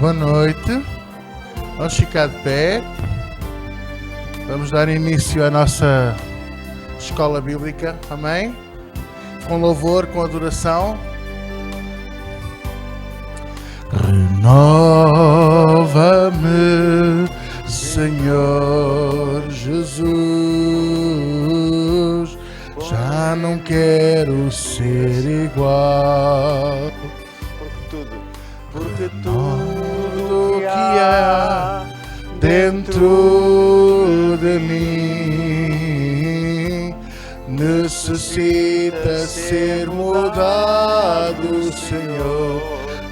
boa noite. Vamos ficar de pé. Vamos dar início à nossa escola bíblica. Amém? Com louvor, com adoração. Renova-me, Senhor Jesus. Já não quero ser igual. Porque tudo que há dentro de mim necessita ser mudado, Senhor.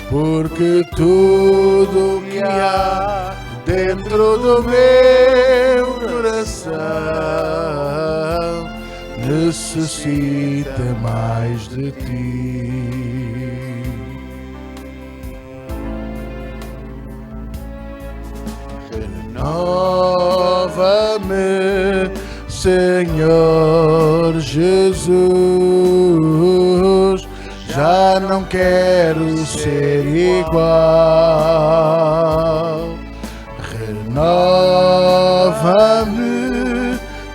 Porque tudo que há dentro do meu coração necessita mais de ti. Renova-me, Senhor Jesus. Já não quero ser igual. Renova-me,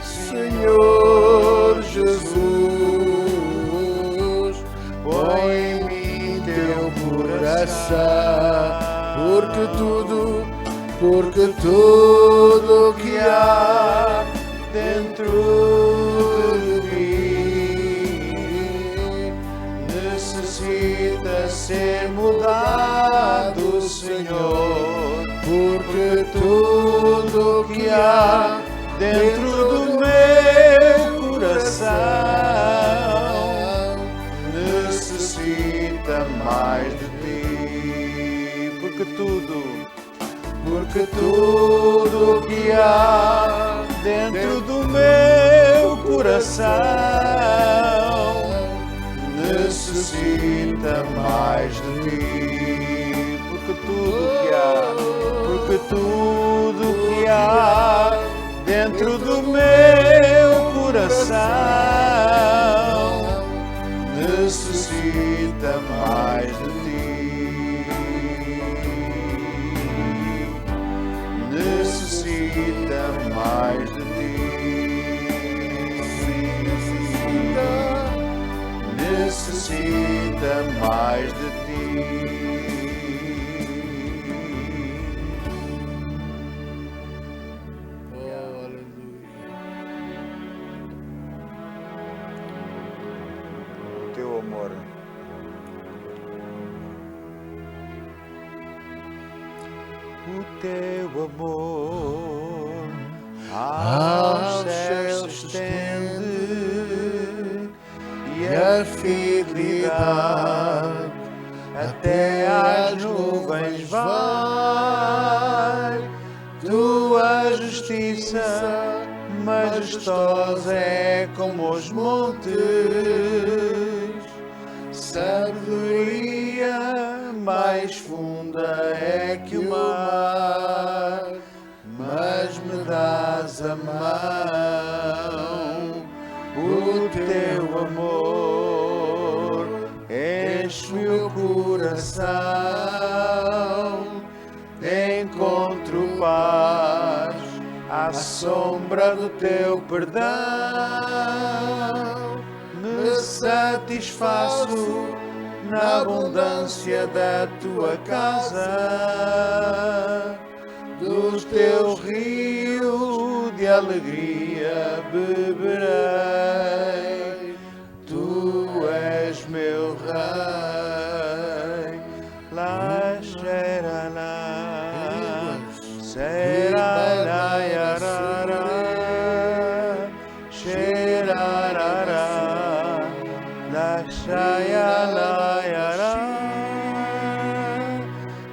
Senhor Jesus. Põe em mim teu coração, porque tudo que há dentro de mim necessita ser mudado, Senhor. Porque tudo que há dentro do meu coração necessita mais de ti. Porque tudo que há dentro do meu coração necessita mais de ti. Porque tudo que há dentro do meu coração necessita mais de ti. Necessita mais de ti. Necessita mais de ti. Oh, aleluia. O teu amor. O teu amor aos céus estende e a fidelidade até às nuvens vai. Tua justiça majestosa é como os montes, sabedoria mais funda é que o mar, mas me dás a mão. O teu amor enche o coração, encontro paz à sombra do teu perdão. Me satisfaço na abundância da tua casa, do teu rio de alegria beberei. Tu és meu rei. La xera la, xera la yarara, xera la, la xaya la yara,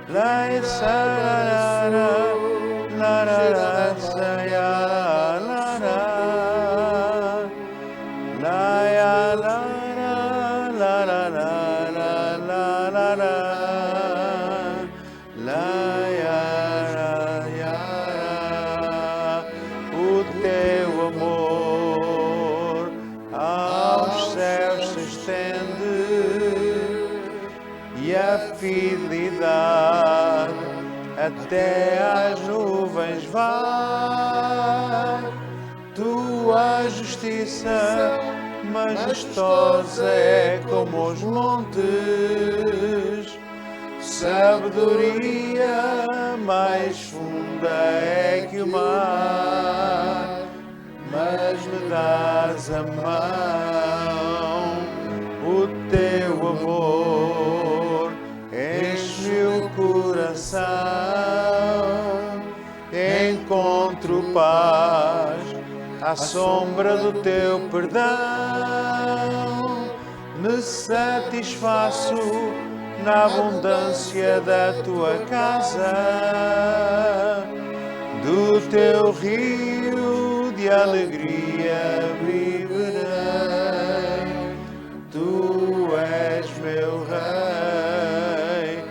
la xara la la la xaya la la, até às nuvens vai. Tua justiça majestosa é como os montes, sabedoria mais funda é que o mar, mas me dás a mão, o teu amor enche o coração, encontro paz à sombra do teu perdão, me satisfaço na abundância da tua casa, do teu rio de alegria viverei. Tu és meu rei,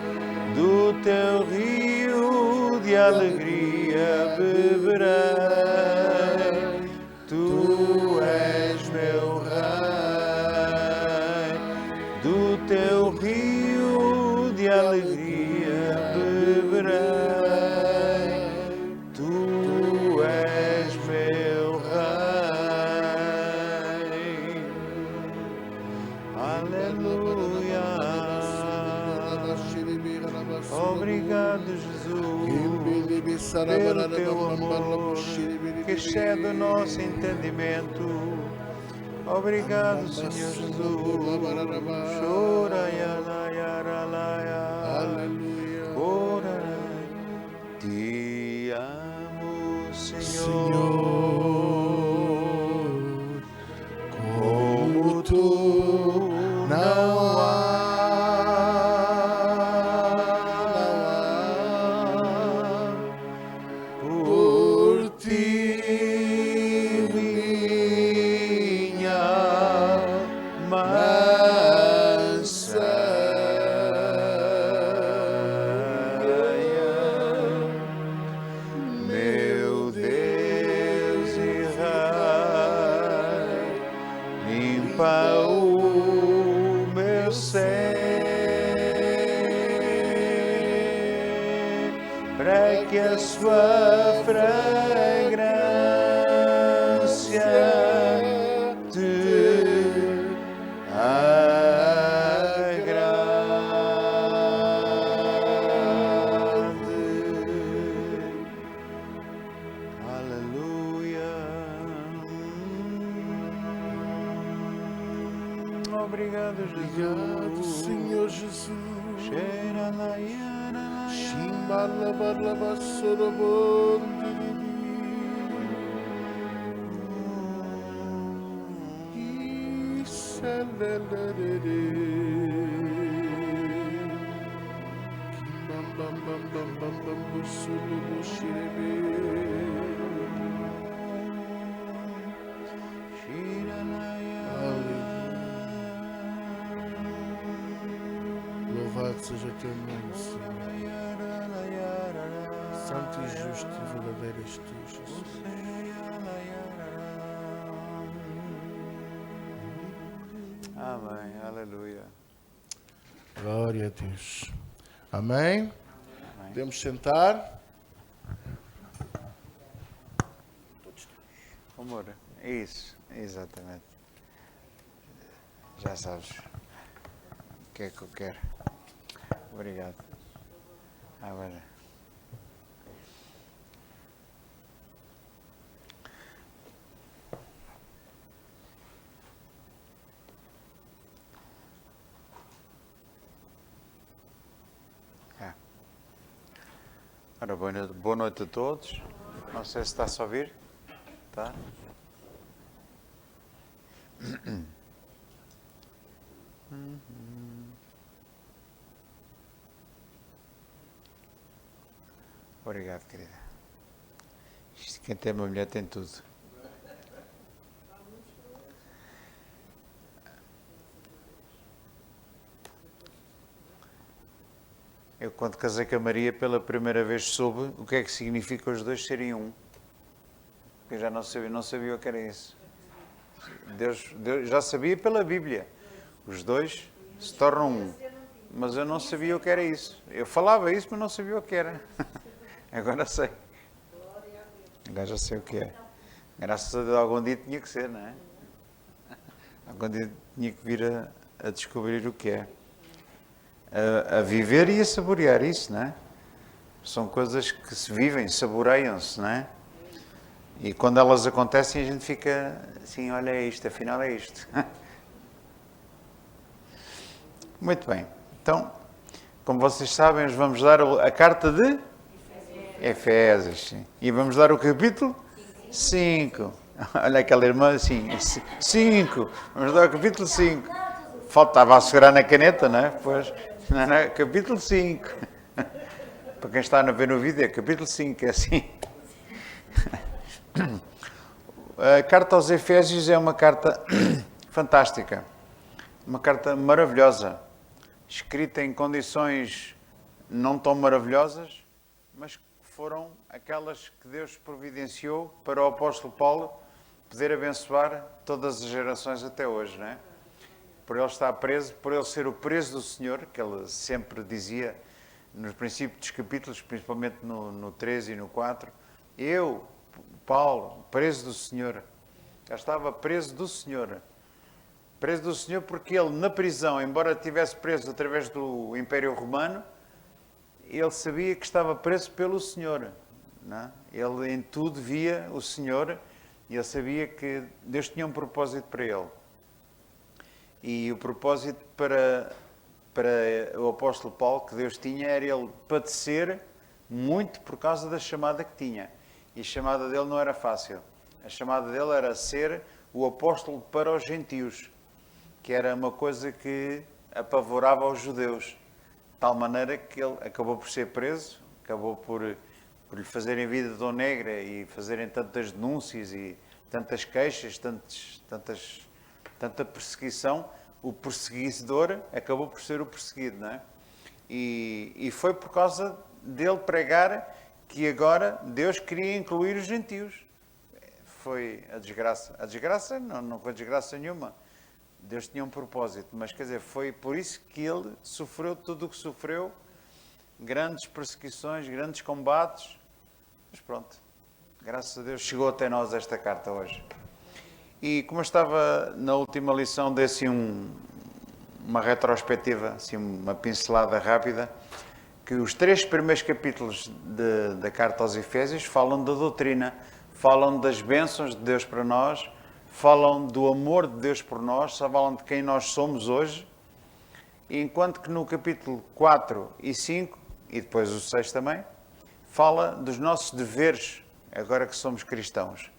do teu rio de alegria beberei. Tu és meu rei, do teu rio de alegria beberei. Tu és meu rei. Aleluia. Obrigado, Jesus, pelo teu amor que excede o nosso entendimento. Obrigado, Senhor Jesus. Chora, ora, te amo, Senhor, como tu não há. Por ti minha mansa, meu Deus e Rei, limpa o meu ser, para que a sua fragrância te agrade. Aleluia. Obrigado, Obrigado, Jesus. Senhor Jesus. Cheira la Shimbala barlaba sorobon diribi. Iselelelele. Kim bam bam bam bam bam busulu bushirebe. Louvado seja teu nome, Senhor. Santo e justo e verdadeiro és tu, Jesus. Amém, aleluia. Glória a Deus. Amém? Podemos sentar. Amor, isso, exatamente. Já sabes o que é que eu quero. Obrigado. Agora. Ora, boa noite a todos. Não sei se está-se a ouvir. Tá? Obrigado, querida. Isto, quem tem uma mulher tem tudo. Eu, quando casei com a Maria, pela primeira vez soube o que é que significa os dois serem um. Eu já não sabia o que era isso. Deus já sabia pela Bíblia. Os dois se tornam um. mas eu não sabia o que era isso. Eu falava isso, mas não sabia o que era. Agora sei. Agora já sei o que é. Graças a Deus, algum dia tinha que ser, não é? Algum dia tinha que vir a descobrir o que é. A viver e a saborear isso, não é? São coisas que se vivem, saboreiam-se, não é? E quando elas acontecem, a gente fica assim, olha, é isto, afinal é isto. Muito bem. Então, como vocês sabem, nós vamos dar a carta de Efésios. E vamos dar o capítulo 5. Olha aquela irmã assim, 5. Vamos dar o capítulo 5. Faltava a segurar na caneta, não é? Pois, não, não, capítulo 5. Para quem está a ver no vídeo, é capítulo 5, é assim. A carta aos Efésios é uma carta fantástica. Uma carta maravilhosa. Escrita em condições não tão maravilhosas, mas que foram aquelas que Deus providenciou para o apóstolo Paulo poder abençoar todas as gerações até hoje, não é? Por ele estar preso, por ele ser o preso do Senhor, que ele sempre dizia nos princípios dos capítulos, principalmente no 13 e no 4, eu, Paulo, preso do Senhor, já estava preso do Senhor. Preso do Senhor porque ele, na prisão, embora estivesse preso através do Império Romano, ele sabia que estava preso pelo Senhor. Não é? Ele em tudo via o Senhor e ele sabia que Deus tinha um propósito para ele. E o propósito para o apóstolo Paulo que Deus tinha era ele padecer muito por causa da chamada que tinha. E a chamada dele não era fácil. A chamada dele era ser o apóstolo para os gentios, que era uma coisa que apavorava os judeus, de tal maneira que ele acabou por ser preso, acabou por lhe fazerem vida de dor negra e fazerem tantas denúncias e tantas queixas, tanta perseguição. O perseguidor acabou por ser o perseguido, não é? E foi por causa dele pregar que agora Deus queria incluir os gentios. Foi a desgraça. A desgraça não foi desgraça nenhuma. Deus tinha um propósito, mas quer dizer, foi por isso que ele sofreu tudo o que sofreu, grandes perseguições, grandes combates, mas pronto, graças a Deus chegou até nós esta carta hoje. E como eu estava na última lição, dei assim uma retrospectiva, assim uma pincelada rápida, que os 3 primeiros capítulos da carta aos Efésios falam da doutrina, falam das bênçãos de Deus para nós, falam do amor de Deus por nós, falam de quem nós somos hoje, enquanto que no capítulo 4 e 5, e depois o 6 também, fala dos nossos deveres, agora que somos cristãos.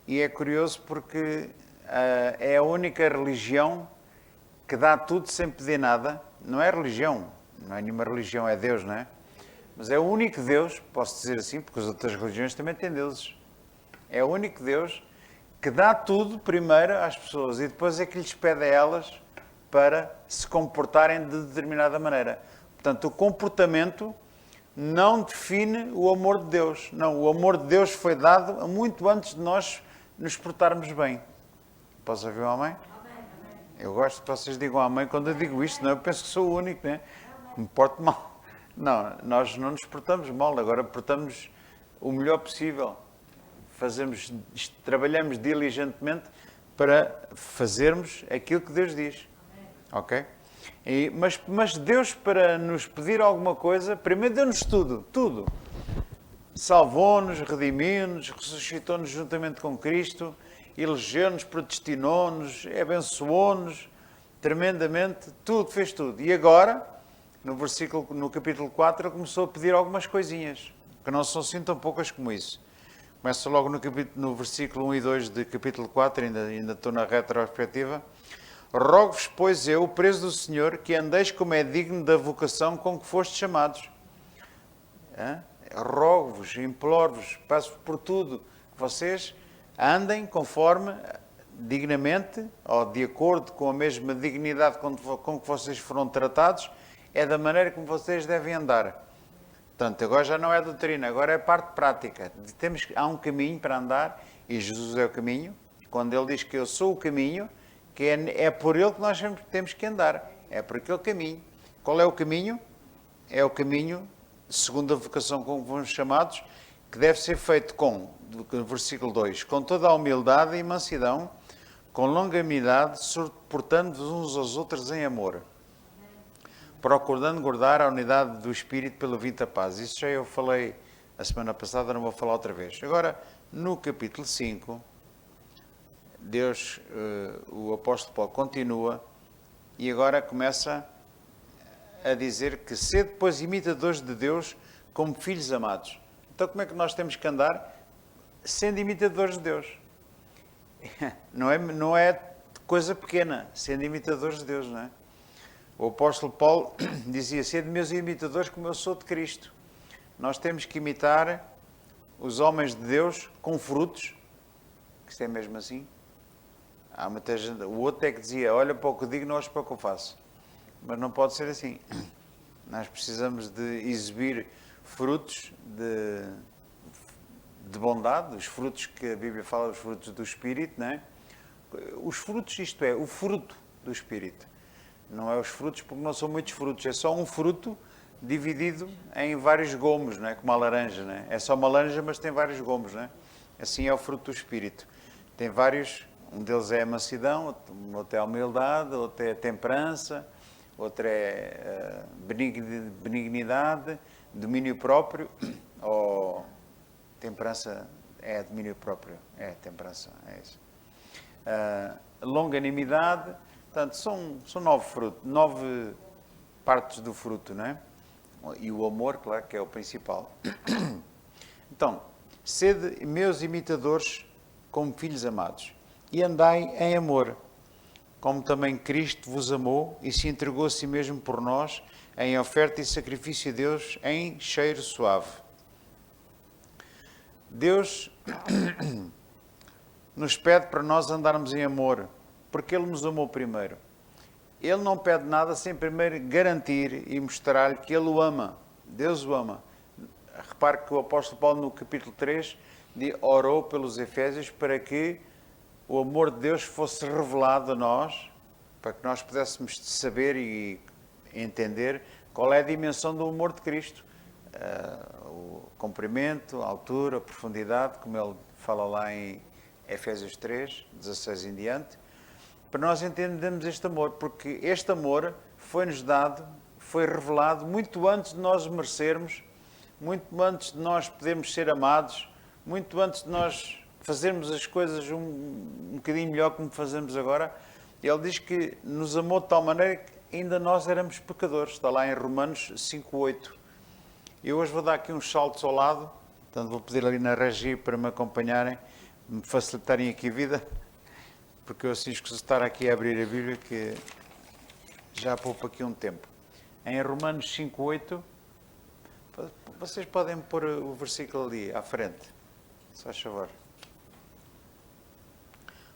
E é curioso porque é a única religião que dá tudo sem pedir nada. Não é religião, não é nenhuma religião, é Deus, não é? Mas é o único Deus, posso dizer assim, porque as outras religiões também têm deuses. É o único Deus que dá tudo primeiro às pessoas e depois é que lhes pede a elas para se comportarem de determinada maneira. Portanto, o comportamento não define o amor de Deus. Não, o amor de Deus foi dado muito antes de nós nos portarmos bem. Posso ouvir um amém? Eu gosto que vocês digam amém quando eu digo isto, não? Eu penso que sou o único, né? Me porto mal. Não, nós não nos portamos mal, agora portamos o melhor possível. Trabalhamos diligentemente para fazermos aquilo que Deus diz. Ok? Mas Deus, para nos pedir alguma coisa, primeiro deu-nos tudo. Salvou-nos, redimiu-nos, ressuscitou-nos juntamente com Cristo, elegeu-nos, predestinou-nos, abençoou-nos tremendamente, fez tudo. E agora, no capítulo 4, ele começou a pedir algumas coisinhas, que não são assim tão poucas como isso. Começa logo no versículo 1 e 2 de capítulo 4, ainda estou na retrospectiva. Rogo-vos, pois eu, preso do Senhor, que andeis como é digno da vocação com que fostes chamados. Rogo-vos, imploro-vos, passo por tudo, que vocês andem conforme, dignamente, ou de acordo com a mesma dignidade com que vocês foram tratados, é da maneira como vocês devem andar. Portanto, agora já não é doutrina, agora é parte prática. Há um caminho para andar, e Jesus é o caminho. Quando ele diz que eu sou o caminho, que é por ele que nós temos que andar. É por aquele caminho. Qual é o caminho? É o caminho, segundo a vocação com que fomos chamados, que deve ser feito com, versículo 2, com toda a humildade e mansidão, com longanimidade, suportando-vos uns aos outros em amor, procurando guardar a unidade do Espírito pelo vínculo da paz. Isso já eu falei a semana passada, não vou falar outra vez. Agora, no capítulo 5, Deus, o apóstolo Paulo continua e agora começa a dizer que sede depois imitadores de Deus como filhos amados. Então como é que nós temos que andar? Sendo imitadores de Deus. Não é coisa pequena, sendo imitadores de Deus, não é? O apóstolo Paulo dizia, sede meus imitadores como eu sou de Cristo. Nós temos que imitar os homens de Deus com frutos, que isto é mesmo assim. Há muita gente, o outro é que dizia, olha para o que digo, não olhes para o que eu faço. Mas não pode ser assim. Nós precisamos de exibir frutos de bondade, os frutos que a Bíblia fala, os frutos do Espírito, não é? Os frutos, isto é, o fruto do Espírito. Não é os frutos porque não são muitos frutos, é só um fruto dividido em vários gomos, não é? Como a laranja, não é? É só uma laranja, mas tem vários gomos, não é? Assim é o fruto do Espírito. Tem vários, um deles é a mansidão, outro é a humildade, outro é a temperança, outro é benignidade, domínio próprio, ou temperança é domínio próprio, é temperança, é isso. Longanimidade, portanto, são 9 frutos, 9 partes do fruto, não é? E o amor, claro, que é o principal. Então, sede meus imitadores como filhos amados, e andai em amor, como também Cristo vos amou e se entregou a si mesmo por nós, em oferta e sacrifício a Deus em cheiro suave. Deus nos pede para nós andarmos em amor, porque Ele nos amou primeiro. Ele não pede nada sem primeiro garantir e mostrar-lhe que Ele o ama. Deus o ama. Repare que o apóstolo Paulo, no capítulo 3, orou pelos Efésios para que o amor de Deus fosse revelado a nós, para que nós pudéssemos saber e entender qual é a dimensão do amor de Cristo. O comprimento, a altura, a profundidade, como ele fala lá em Efésios 3, 16 em diante, para nós entendermos este amor, porque este amor foi-nos dado, foi revelado muito antes de nós merecermos, muito antes de nós podermos ser amados, muito antes de nós fazermos as coisas um bocadinho melhor como fazemos agora. Ele diz que nos amou de tal maneira que ainda nós éramos pecadores. Está lá em Romanos 5:8. Eu hoje vou dar aqui uns saltos ao lado, portanto vou pedir ali na regi para me acompanharem, me facilitarem aqui a vida, porque eu assim escuso estar aqui a abrir a Bíblia, que já poupo aqui um tempo. Em Romanos 5:8, vocês podem pôr o versículo ali à frente, se faz favor.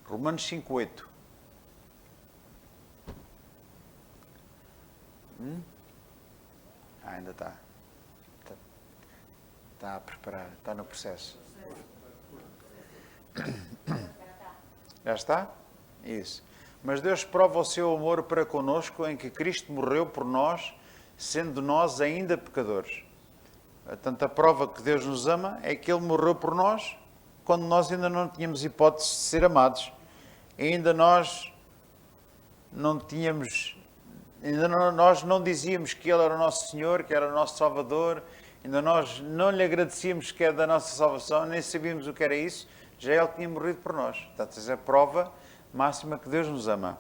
Romanos 5:8. Ainda está. Está a preparar, está no processo. Já está? Isso. Mas Deus prova o seu amor para conosco em que Cristo morreu por nós, sendo nós ainda pecadores. Portanto, a prova que Deus nos ama é que Ele morreu por nós quando nós ainda não tínhamos hipótese de ser amados. Ainda nós não tínhamos, nós não dizíamos que Ele era o nosso Senhor, que era o nosso Salvador, ainda nós não lhe agradecíamos que é da nossa salvação, nem sabíamos o que era isso, já Ele tinha morrido por nós. Portanto, essa é a prova máxima que Deus nos ama.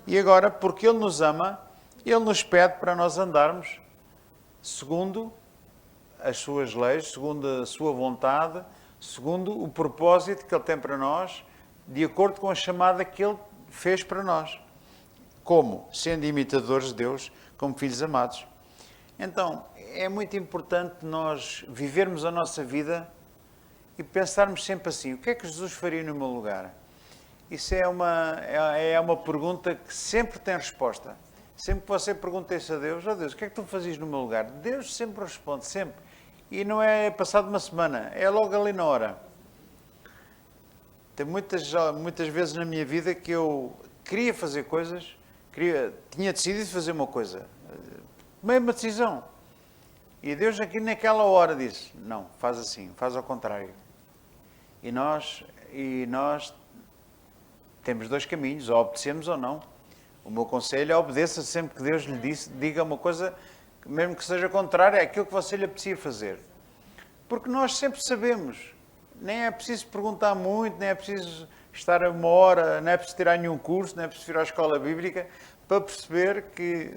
E agora, porque Ele nos ama, Ele nos pede para nós andarmos segundo as suas leis, segundo a sua vontade, segundo o propósito que Ele tem para nós, de acordo com a chamada que Ele fez para nós. Como? Sendo imitadores de Deus, como filhos amados. Então, é muito importante nós vivermos a nossa vida e pensarmos sempre assim, o que é que Jesus faria no meu lugar? Isso é uma pergunta que sempre tem resposta. Sempre que você pergunta isso a Deus, oh Deus, o que é que tu fazias no meu lugar? Deus sempre responde, sempre. E não é passado uma semana, é logo ali na hora. Tem muitas vezes na minha vida que eu queria fazer coisas, tinha decidido fazer uma coisa. Tomei uma decisão. E Deus aqui naquela hora disse, não, faz assim, faz ao contrário. E nós temos dois caminhos, ou obedecemos ou não. O meu conselho é obedeça sempre que Deus lhe diga uma coisa, mesmo que seja contrária àquilo que você lhe apetecia fazer. Porque nós sempre sabemos, nem é preciso perguntar muito, nem é preciso estar uma hora, não é preciso tirar nenhum curso, não é preciso ir à escola bíblica, para perceber que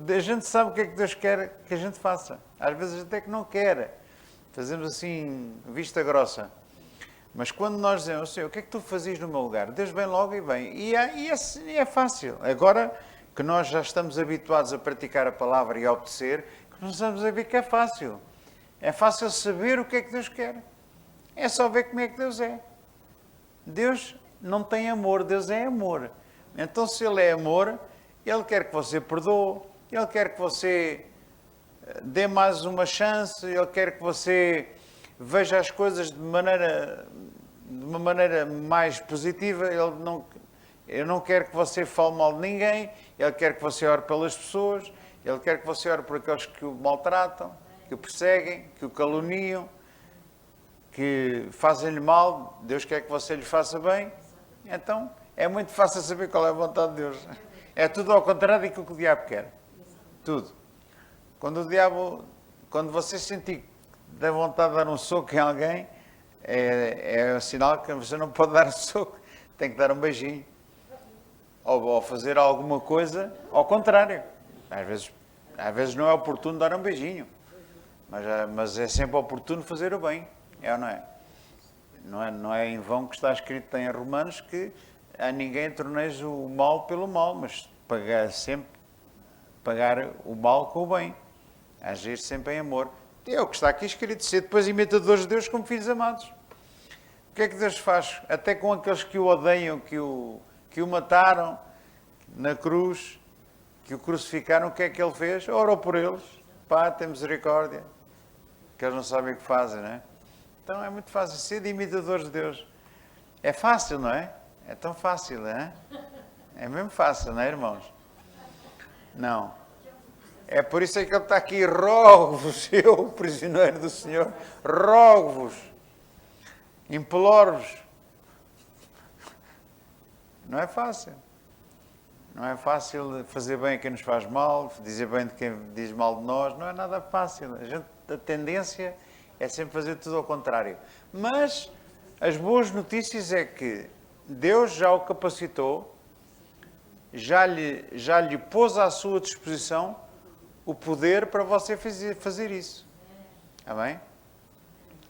a gente sabe o que é que Deus quer que a gente faça. Às vezes até que não quer. Fazemos assim, vista grossa. Mas quando nós dizemos, Senhor, o que é que tu fazias no meu lugar? Deus vem logo e vem. E é fácil. Agora que nós já estamos habituados a praticar a palavra e a obedecer, começamos a ver que é fácil. É fácil saber o que é que Deus quer. É só ver como é que Deus é. Deus não tem amor, Deus é amor. Então, se Ele é amor, Ele quer que você perdoe, Ele quer que você dê mais uma chance, Ele quer que você veja as coisas de uma maneira mais positiva. Ele não quer que você fale mal de ninguém, Ele quer que você ore pelas pessoas, Ele quer que você ore por aqueles que o maltratam, que o perseguem, que o caluniam, que fazem-lhe mal. Deus quer que você lhe faça bem. Então, é muito fácil saber qual é a vontade de Deus. É tudo ao contrário daquilo que o diabo quer. Tudo. Quando você sentir da vontade de dar um soco em alguém, é um sinal que você não pode dar um soco, tem que dar um beijinho. Ou fazer alguma coisa ao contrário. Às vezes não é oportuno dar um beijinho, mas é sempre oportuno fazer o bem. É ou não é? Não é em vão que está escrito em Romanos que a ninguém torneis o mal pelo mal, mas pagar o mal com o bem. Agir sempre em amor. É o que está aqui escrito, ser depois imitadores de Deus como filhos amados. O que é que Deus faz? Até com aqueles que o odeiam, que o mataram na cruz, que o crucificaram, o que é que Ele fez? Orou por eles. Pá, tem misericórdia. Que eles não sabem o que fazem, não é? Então é muito fácil ser de imitadores de Deus. É fácil, não é? É tão fácil, não é? É mesmo fácil, não é, irmãos? Não. É por isso é que Ele está aqui. Rogo-vos, eu, prisioneiro do Senhor, rogo-vos, imploro-vos. Não é fácil. Não é fácil fazer bem a quem nos faz mal, dizer bem de quem diz mal de nós. Não é nada fácil. A tendência é sempre fazer tudo ao contrário. Mas as boas notícias é que Deus já o capacitou, já lhe pôs à sua disposição o poder para você fazer isso. Amém?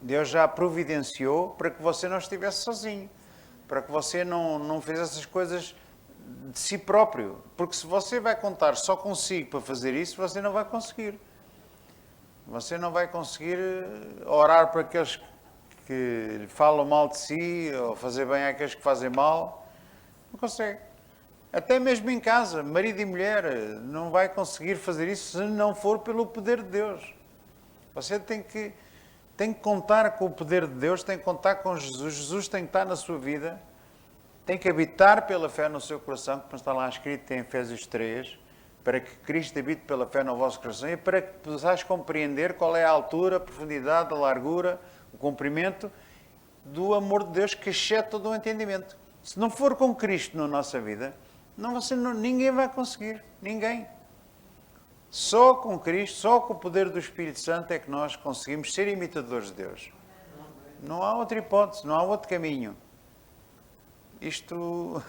Deus já providenciou para que você não estivesse sozinho, para que você não fizesse as coisas de si próprio. Porque se você vai contar só consigo para fazer isso, você não vai conseguir. Você não vai conseguir orar para aqueles que falam mal de si, ou fazer bem àqueles que fazem mal. Não consegue. Até mesmo em casa, marido e mulher, não vai conseguir fazer isso se não for pelo poder de Deus. Você tem que contar com o poder de Deus, tem que contar com Jesus. Jesus tem que estar na sua vida, tem que habitar pela fé no seu coração, como está lá escrito em Efésios 3, para que Cristo habite pela fé no vosso coração e para que possais compreender qual é a altura, a profundidade, a largura, o comprimento do amor de Deus que excede todo o entendimento. Se não for com Cristo na nossa vida, ninguém vai conseguir. Ninguém. Só com Cristo, só com o poder do Espírito Santo é que nós conseguimos ser imitadores de Deus. Não há outra hipótese, não há outro caminho. Isto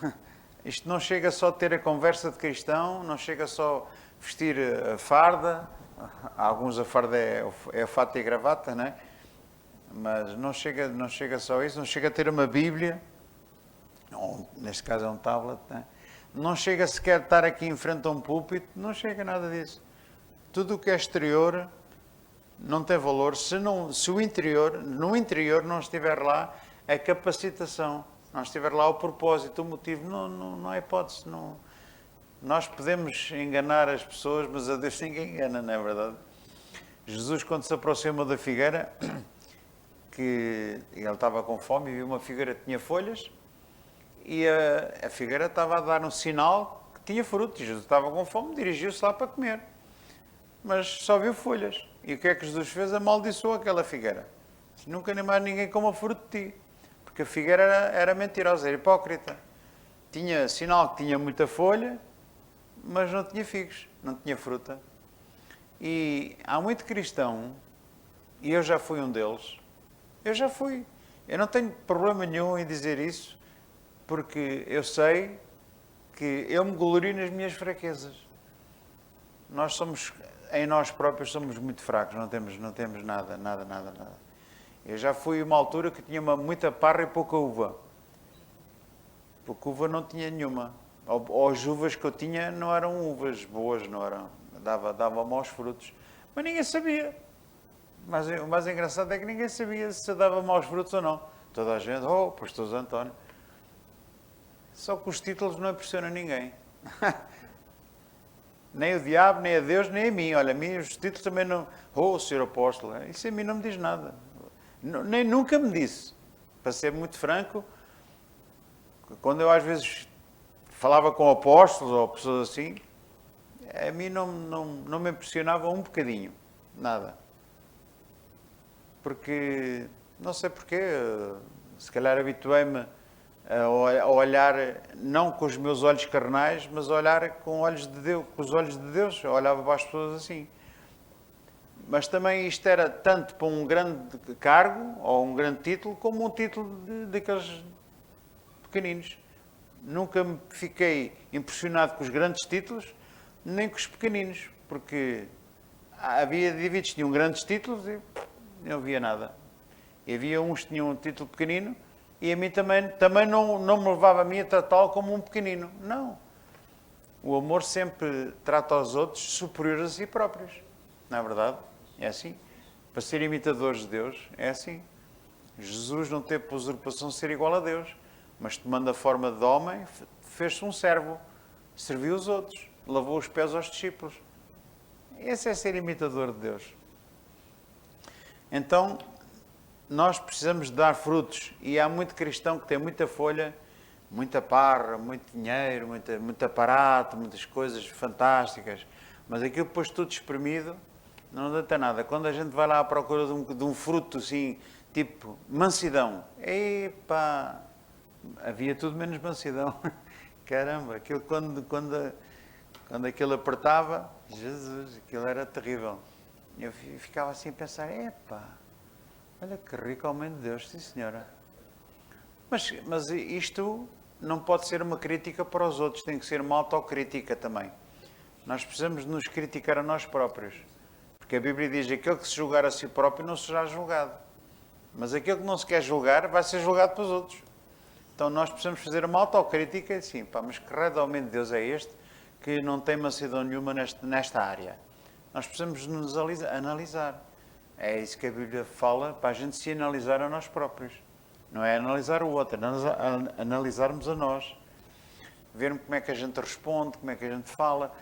não chega só a ter a conversa de cristão, não chega só a vestir a farda. Alguns a farda é a fato e a gravata, não é? Mas não chega só a isso, não chega a ter uma Bíblia, ou, neste caso é um tablet, não é? Não chega sequer a estar aqui em frente a um púlpito, não chega a nada disso. Tudo o que é exterior não tem valor se no interior não estiver lá a capacitação, não estiver lá o propósito, o motivo. Não há hipótese. Não. Nós podemos enganar as pessoas, mas a Deus ninguém engana, não é verdade? Jesus, quando se aproxima da figueira, que ele estava com fome e viu uma figueira que tinha folhas, e a figueira estava a dar um sinal que tinha fruto. E Jesus estava com fome, dirigiu-se lá para comer. mas só viu folhas. E o que é que Jesus fez? Amaldiçoou aquela figueira. Disse, nunca nem mais ninguém coma fruto de ti. Porque a figueira era mentirosa, era hipócrita. Tinha sinal que tinha muita folha, mas não tinha figos, não tinha fruta. E há muito cristão, e eu já fui um deles, eu já fui. Eu não tenho problema nenhum em dizer isso, porque eu sei que eu me glorio nas minhas fraquezas. Nós somos, em nós próprios, somos muito fracos, não temos nada. Eu já fui uma altura que tinha muita parra e pouca uva. Pouca uva não tinha nenhuma. Ou as uvas que eu tinha não eram uvas boas, não eram. Dava maus frutos. Mas ninguém sabia. Mas o mais engraçado é que ninguém sabia se eu dava maus frutos ou não. Toda a gente, pastor Zé António. Só que os títulos não impressionam ninguém. Nem o diabo, nem a Deus, nem a mim. Olha, a mim os títulos também não... Senhor Apóstolo. Isso a mim não me diz nada. Nem nunca me disse. Para ser muito franco, quando eu às vezes falava com apóstolos ou pessoas assim, a mim não me impressionava um bocadinho. Nada. Porque, não sei porquê, se calhar habituei-me a olhar, não com os meus olhos carnais, mas a olhar com olhos de Deus, com os olhos de Deus. Eu olhava para as pessoas assim. Mas também isto era tanto para um grande cargo, ou um grande título, como um título daqueles pequeninos. Nunca me fiquei impressionado com os grandes títulos, nem com os pequeninos, porque havia indivíduos que tinham grandes títulos e não havia nada. E havia uns que tinham um título pequenino e a mim também não me levava a mim a tratá-lo como um pequenino. Não. O amor sempre trata os outros superiores a si próprios. Não é verdade? É assim. Para ser imitadores de Deus, é assim. Jesus não teve por usurpação de ser igual a Deus, mas tomando a forma de homem, fez-se um servo, serviu os outros, lavou os pés aos discípulos. Esse é ser imitador de Deus. Então, nós precisamos de dar frutos, e há muito cristão que tem muita folha, muita parra, muito dinheiro, muito aparato, muitas coisas fantásticas, mas aquilo depois tudo espremido, não adianta nada. Quando a gente vai lá à procura de um fruto assim, tipo mansidão, havia tudo menos mansidão. Caramba, aquilo quando aquilo apertava, Jesus, aquilo era terrível. Eu ficava assim a pensar, olha que rico homem de Deus, sim senhora. Mas isto não pode ser uma crítica para os outros, tem que ser uma autocrítica também. Nós precisamos de nos criticar a nós próprios. Porque a Bíblia diz, aquele que se julgar a si próprio não será julgado. Mas aquele que não se quer julgar vai ser julgado pelos outros. Então nós precisamos fazer uma autocrítica, assim, mas que raio de homem de Deus é este que não tem mansidão nenhuma nesta área? Nós precisamos nos analisar. É isso que a Bíblia fala, para a gente se analisar a nós próprios. Não é analisar o outro, é analisarmos a nós. Vermos como é que a gente responde, como é que a gente fala.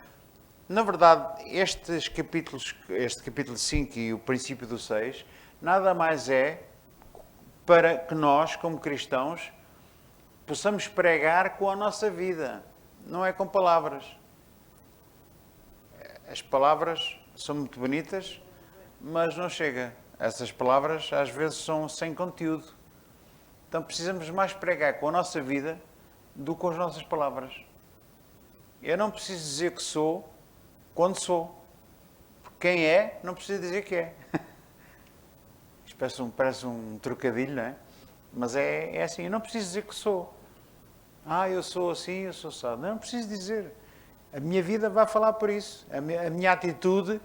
Na verdade, este capítulo 5 e o princípio do 6, nada mais é para que nós, como cristãos, possamos pregar com a nossa vida. Não é com palavras. As palavras são muito bonitas, mas não chega. Essas palavras às vezes são sem conteúdo. Então precisamos mais pregar com a nossa vida do que com as nossas palavras. Eu não preciso dizer que sou quando sou. Porque quem é, não precisa dizer que é. Isto parece um trocadilho, não é? Mas é assim, eu não preciso dizer que sou. Eu sou assim, eu sou assado. Não preciso dizer. A minha vida vai falar por isso. A minha atitude,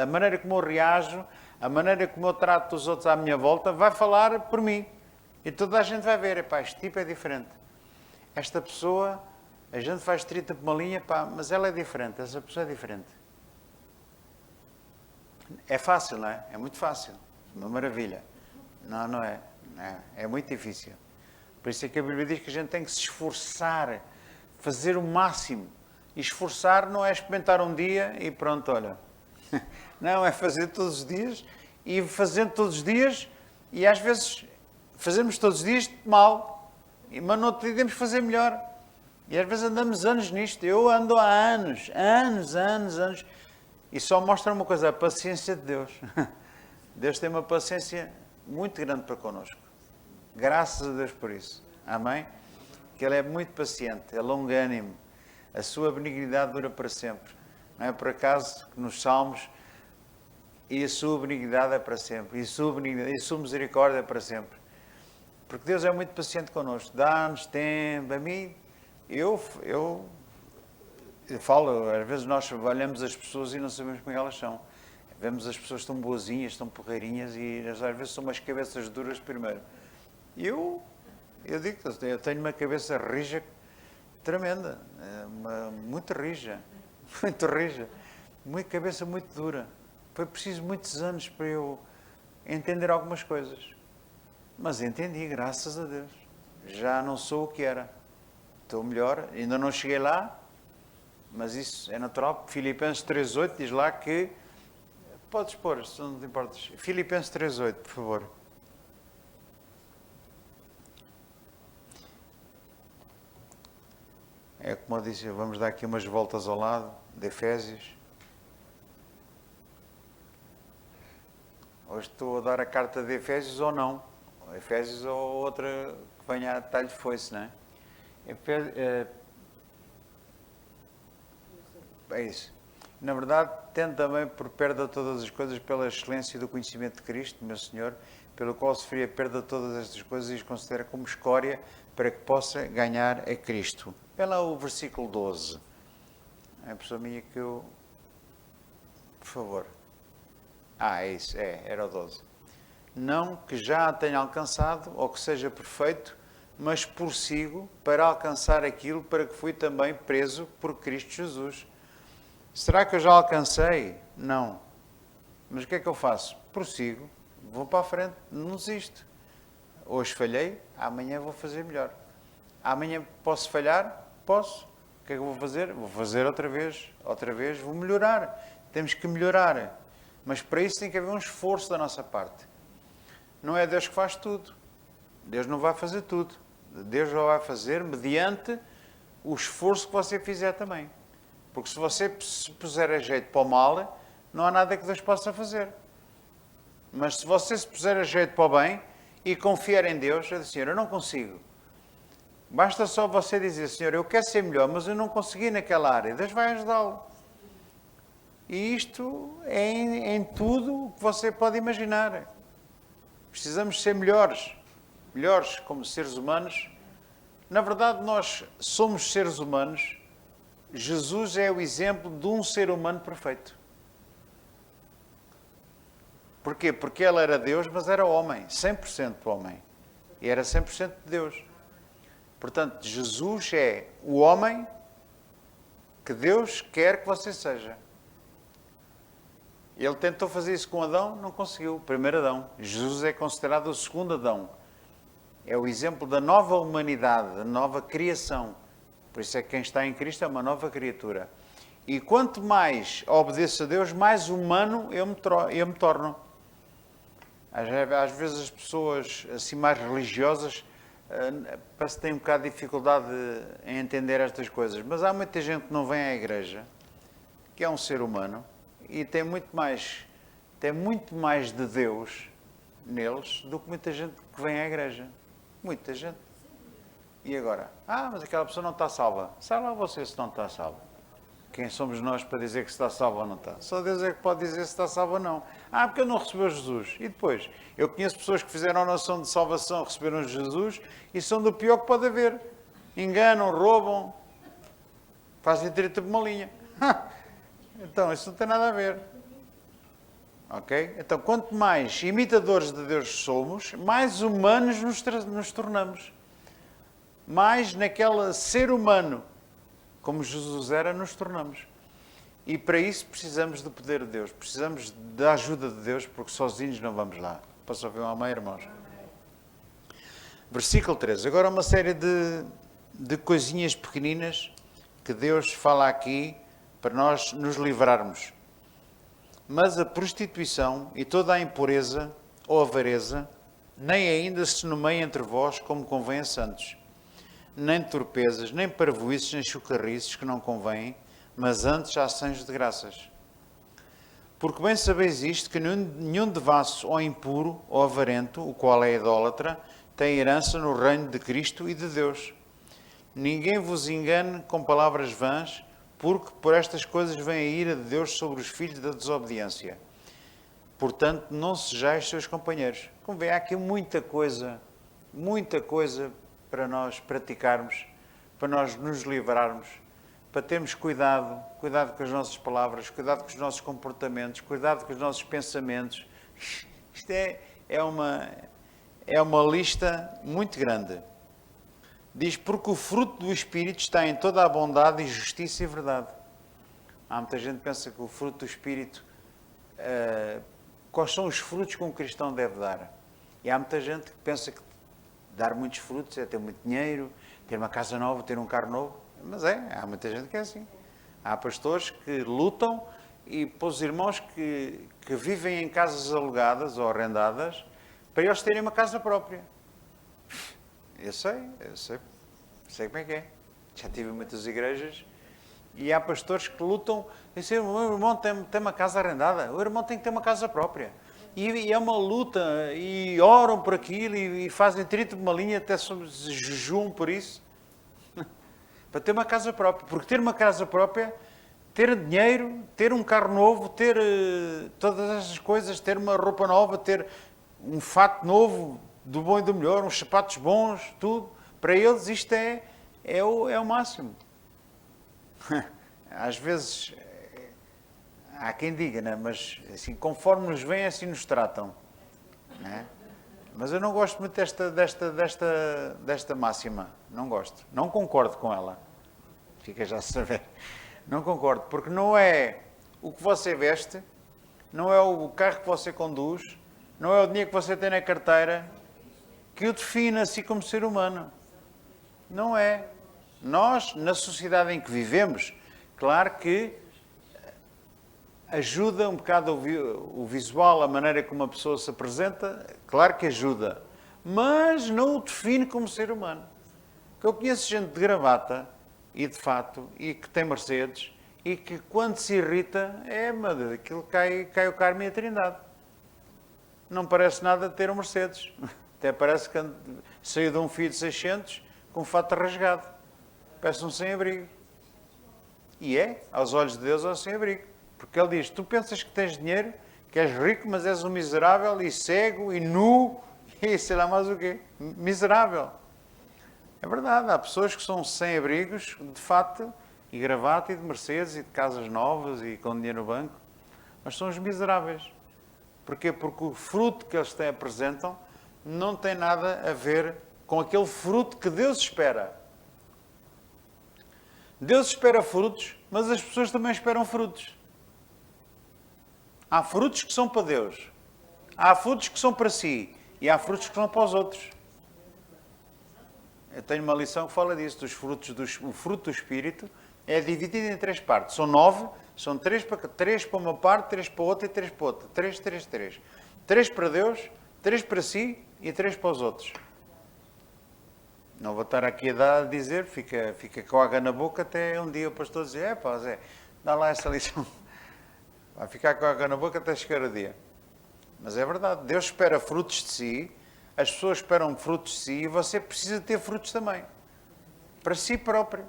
a maneira como eu reajo, a maneira como eu trato os outros à minha volta, vai falar por mim. E toda a gente vai ver, este tipo é diferente. Esta pessoa, a gente faz 30 por uma linha, mas ela é diferente, essa pessoa é diferente. É fácil, não é? É muito fácil. Uma maravilha. Não é. É muito difícil. Por isso é que a Bíblia diz que a gente tem que se esforçar, fazer o máximo. E esforçar não é experimentar um dia e pronto, olha. Não, é fazer todos os dias e fazendo todos os dias e às vezes fazemos todos os dias mal, mas no outro dia temos que fazer melhor. E às vezes andamos anos nisto. Eu ando há anos, E só mostra uma coisa, a paciência de Deus. Deus tem uma paciência muito grande para connosco. Graças a Deus por isso. Amém? Que Ele é muito paciente, é longânimo. A sua benignidade dura para sempre. Não é por acaso que nos Salmos, e a sua benignidade é para sempre, e a sua misericórdia é para sempre. Porque Deus é muito paciente connosco. Dá-nos tempo. A mim, eu falo, às vezes nós olhamos as pessoas e não sabemos como elas são. Vemos as pessoas tão boazinhas, tão porreirinhas e às vezes são umas cabeças duras primeiro. E eu digo, eu tenho uma cabeça rija tremenda, muito rija, muito rija, uma cabeça muito dura. Foi preciso muitos anos para eu entender algumas coisas. Mas entendi, graças a Deus. Já não sou o que era. Estou melhor, ainda não cheguei lá, mas isso é natural. Filipenses 3.8 diz lá que... Podes pôr, se não te importas. Filipenses 3.8, por favor. É como eu disse, vamos dar aqui umas voltas ao lado de Efésios. Hoje estou a dar a carta de Efésios ou não. Efésios ou outra que venha a talho de foice, não é? É isso. Na verdade, tendo também por perda todas as coisas pela excelência do conhecimento de Cristo, meu Senhor, pelo qual sofri a perda de todas estas coisas e as considera como escória para que possa ganhar a Cristo. É lá o versículo 12. É a pessoa minha que eu... Por favor. É isso, era o 12. Não que já a tenha alcançado ou que seja perfeito, mas prossigo para alcançar aquilo para que fui também preso por Cristo Jesus. Será que eu já alcancei? Não. Mas o que é que eu faço? Prossigo, vou para a frente, não desisto. Hoje falhei, amanhã vou fazer melhor. Amanhã posso falhar? Posso. O que é que eu vou fazer? Vou fazer outra vez, vou melhorar. Temos que melhorar. Mas para isso tem que haver um esforço da nossa parte. Não é Deus que faz tudo. Deus não vai fazer tudo. Deus já vai fazer mediante o esforço que você fizer também. Porque se você se puser a jeito para o mal, não há nada que Deus possa fazer. Mas se você se puser a jeito para o bem e confiar em Deus, eu digo, Senhor, eu não consigo. Basta só você dizer, Senhor, eu quero ser melhor, mas eu não consegui naquela área. Deus vai ajudá-lo. E isto é em tudo o que você pode imaginar. Precisamos ser melhores. Melhores como seres humanos. Na verdade, nós somos seres humanos. Jesus é o exemplo de um ser humano perfeito. Porquê? Porque ele era Deus, mas era homem, 100% homem. E era 100% de Deus. Portanto, Jesus é o homem que Deus quer que você seja. Ele tentou fazer isso com Adão, não conseguiu. O primeiro Adão. Jesus é considerado o segundo Adão. É o exemplo da nova humanidade, da nova criação. Por isso é que quem está em Cristo é uma nova criatura. E quanto mais obedeço a Deus, mais humano eu me torno. Às vezes as pessoas assim mais religiosas parece que têm um bocado de dificuldade em entender estas coisas. Mas há muita gente que não vem à igreja, que é um ser humano, e tem muito mais de Deus neles do que muita gente que vem à igreja. Muita gente. E agora? Mas aquela pessoa não está salva. Sabe lá você se não está salva. Quem somos nós para dizer que está salvo ou não está? Só Deus é que pode dizer se está salvo ou não. Porque ele não recebeu Jesus. E depois? Eu conheço pessoas que fizeram a noção de salvação, receberam Jesus e são do pior que pode haver. Enganam, roubam, fazem treta de uma linha. Então, isso não tem nada a ver. Ok? Então, quanto mais imitadores de Deus somos, mais humanos nos tornamos. Mais naquele ser humano, como Jesus era, nos tornamos. E para isso precisamos do poder de Deus, precisamos da ajuda de Deus, porque sozinhos não vamos lá. Posso ouvir um amém, irmãos? Versículo 13. Agora uma série de coisinhas pequeninas que Deus fala aqui para nós nos livrarmos. Mas a prostituição e toda a impureza ou avareza nem ainda se nomeia entre vós como convém a santos. Nem torpezas, nem parvoíces, nem chocarrices que não convêm, mas antes ações de graças. Porque bem sabeis isto, que nenhum devasso ou impuro ou avarento, o qual é idólatra, tem herança no reino de Cristo e de Deus. Ninguém vos engane com palavras vãs, porque por estas coisas vem a ira de Deus sobre os filhos da desobediência. Portanto, não sejais seus companheiros. Como vê, há aqui muita coisa para nós praticarmos, para nós nos livrarmos, para termos cuidado com as nossas palavras, cuidado com os nossos comportamentos, cuidado com os nossos pensamentos. Isto é uma lista muito grande. Diz, porque o fruto do Espírito está em toda a bondade e justiça e verdade. Há muita gente que pensa que o fruto do Espírito, quais são os frutos que um cristão deve dar? E há muita gente que pensa que dar muitos frutos é ter muito dinheiro, ter uma casa nova, ter um carro novo. Mas há muita gente que é assim. Há pastores que lutam e para os irmãos que vivem em casas alugadas ou arrendadas, para eles terem uma casa própria. Eu sei como é que é. Já tive muitas igrejas e há pastores que lutam e dizem, o meu irmão tem uma casa arrendada, o irmão tem que ter uma casa própria. E é uma luta, e oram por aquilo, e fazem 30 de uma linha, até jejum por isso, para ter uma casa própria. Porque ter uma casa própria, ter dinheiro, ter um carro novo, ter todas essas coisas, ter uma roupa nova, ter um fato novo, do bom e do melhor, uns sapatos bons, tudo. Para eles isto é o máximo. Às vezes, há quem diga, né? Mas assim, conforme nos vêm, assim nos tratam. Né? Mas eu não gosto muito desta máxima. Não gosto. Não concordo com ela. Fica já a saber. Não concordo, porque não é o que você veste, não é o carro que você conduz, não é o dinheiro que você tem na carteira que o define assim como ser humano. Não é. Nós, na sociedade em que vivemos, claro que ajuda um bocado o visual, a maneira como uma pessoa se apresenta, claro que ajuda, mas não o define como ser humano. Porque eu conheço gente de gravata e de fato, e que tem Mercedes, e que quando se irrita, meu Deus, aquilo cai o Carmo e a Trindade. Não parece nada ter um Mercedes. Até parece que saiu de um Fiat 600 com um fato rasgado. Parece um sem-abrigo. E aos olhos de Deus, é um sem-abrigo. Porque Ele diz, tu pensas que tens dinheiro, que és rico, mas és um miserável, e cego, e nu, e sei lá mais o quê. Miserável. É verdade, há pessoas que são sem-abrigos, de fato, e gravata, e de Mercedes, e de casas novas, e com dinheiro no banco. Mas são os miseráveis. Porquê? Porque o fruto que eles apresentam não tem nada a ver com aquele fruto que Deus espera. Deus espera frutos, mas as pessoas também esperam frutos. Há frutos que são para Deus. Há frutos que são para si. E há frutos que são para os outros. Eu tenho uma lição que fala disso, dos frutos. O fruto do Espírito é dividido em 3 partes. São 9, são 3 para uma parte, 3 para outra e 3 para outra. 3. 3 para Deus, 3 para si e 3 para os outros. Não vou estar aqui a dizer, fica com a água na boca até um dia o pastor dizer, Zé, dá lá essa lição. Vai ficar com a água na boca até chegar o dia. Mas é verdade, Deus espera frutos de si, as pessoas esperam frutos de si e você precisa ter frutos também. Para si próprio.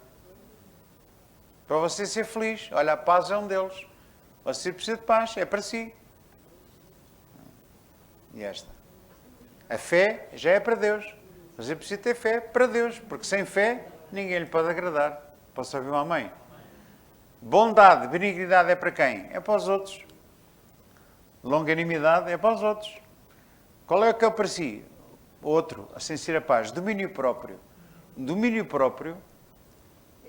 Para você ser feliz. Olha, a paz é um deles. Você precisa de paz, é para si. E esta. A fé já é para Deus. Você precisa ter fé para Deus, porque sem fé ninguém lhe pode agradar. Posso ouvir uma amém? Bondade, benignidade é para quem? É para os outros. Longanimidade é para os outros. Qual é o que é para si? Outro, a sem ser a paz. Domínio próprio. Domínio próprio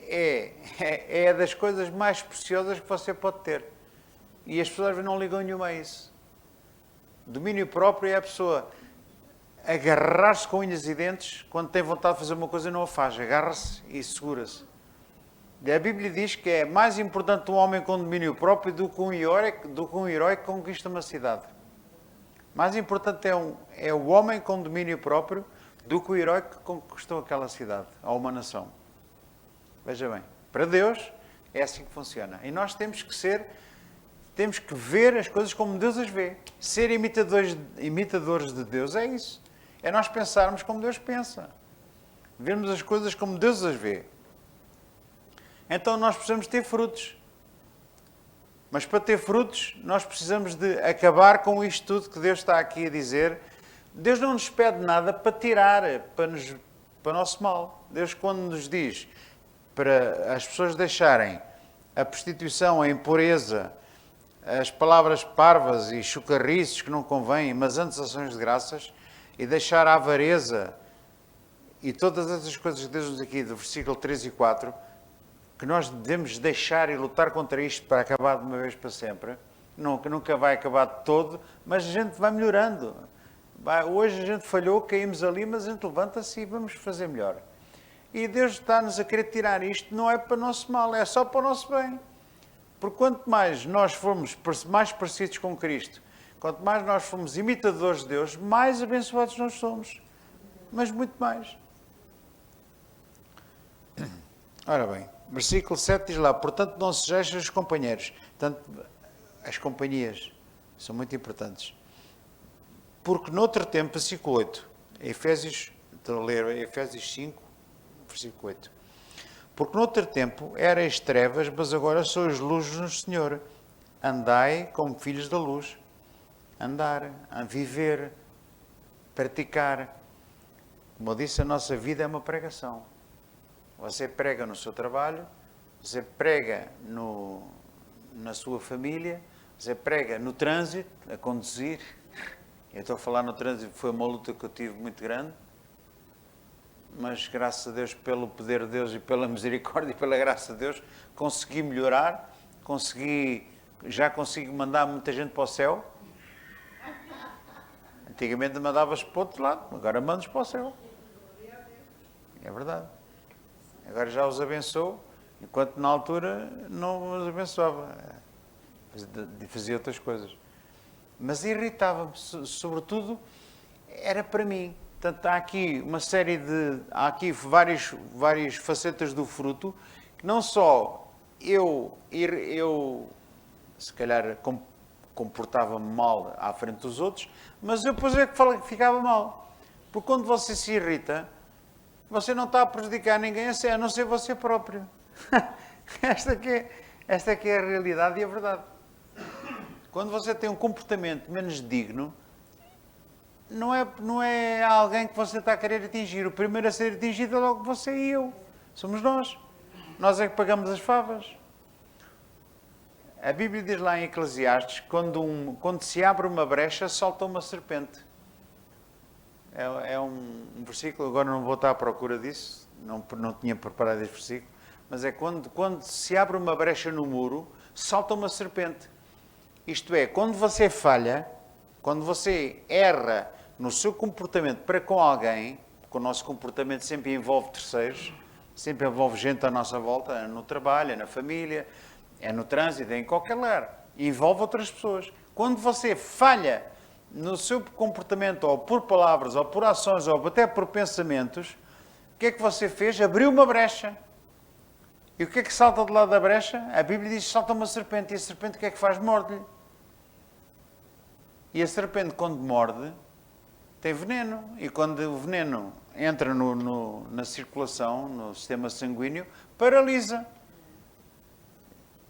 é das coisas mais preciosas que você pode ter. E as pessoas não ligam nenhuma a isso. Domínio próprio é a pessoa agarrar-se com unhas e dentes quando tem vontade de fazer uma coisa e não a faz. Agarra-se e segura-se. A Bíblia diz que é mais importante um homem com domínio próprio do que um herói que conquista uma cidade. Mais importante é o homem com domínio próprio do que o herói que conquistou aquela cidade, ou uma nação. Veja bem, para Deus é assim que funciona. E nós temos Temos que ver as coisas como Deus as vê. Ser imitadores de Deus é isso. É nós pensarmos como Deus pensa. Vermos as coisas como Deus as vê. Então nós precisamos ter frutos. Mas para ter frutos, nós precisamos de acabar com isto tudo que Deus está aqui a dizer. Deus não nos pede nada para tirar, para o nosso mal. Deus, quando nos diz para as pessoas deixarem a prostituição, a impureza, as palavras parvas e chocarrices que não convêm, mas antes ações de graças, e deixar a avareza e todas essas coisas que Deus nos aqui, do versículo 3 e 4, que nós devemos deixar e lutar contra isto para acabar de uma vez para sempre. Nunca vai acabar de todo, mas a gente vai melhorando. Hoje a gente falhou, caímos ali, mas a gente levanta-se e vamos fazer melhor. E Deus está-nos a querer tirar isto, não é para o nosso mal, é só para o nosso bem. Porque quanto mais nós formos mais parecidos com Cristo, quanto mais nós formos imitadores de Deus, mais abençoados nós somos. Mas muito mais. Ora bem, versículo 7 diz lá, portanto não sejais os companheiros. Portanto, as companhias são muito importantes. Porque noutro tempo, versículo 8, estou a ler Efésios 5, versículo 8. Porque noutro tempo erais trevas, mas agora sois luz no Senhor. Andai como filhos da luz. Andar, a viver, praticar. Como eu disse, a nossa vida é uma pregação. Você prega no seu trabalho, você prega na sua família, você prega no trânsito, a conduzir. Eu estou a falar no trânsito, foi uma luta que eu tive muito grande, mas graças a Deus, pelo poder de Deus e pela misericórdia e pela graça de Deus, consegui melhorar, já consigo mandar muita gente para o céu. Antigamente mandavas para o outro lado, agora mandas para o céu. É verdade. Agora já os abençoo, enquanto na altura não os abençoava. Fazia outras coisas. Mas irritava-me, sobretudo, era para mim. Portanto, há aqui uma série há aqui várias facetas do fruto, que não só eu se calhar comportava-me mal à frente dos outros, mas eu depois é que ficava mal. Porque quando você se irrita, você não está a prejudicar ninguém, a não ser você próprio. Esta que é a realidade e a verdade. Quando você tem um comportamento menos digno, não é alguém que você está a querer atingir. O primeiro a ser atingido é logo você e eu. Somos nós. Nós é que pagamos as favas. A Bíblia diz lá em Eclesiastes, quando se abre uma brecha, salta uma serpente. É um versículo, agora não vou estar à procura disso, não tinha preparado este versículo, mas é quando se abre uma brecha no muro, salta uma serpente. Isto é, quando você falha, quando você erra no seu comportamento para com alguém, porque o nosso comportamento sempre envolve terceiros, sempre envolve gente à nossa volta, é no trabalho, é na família, é no trânsito, é em qualquer lugar, envolve outras pessoas. Quando você falha no seu comportamento, ou por palavras, ou por ações, ou até por pensamentos, o que é que você fez? Abriu uma brecha. E o que é que salta do lado da brecha? A Bíblia diz que salta uma serpente. E a serpente o que é que faz? Morde-lhe. E a serpente, quando morde, tem veneno. E quando o veneno entra na circulação, no sistema sanguíneo, paralisa.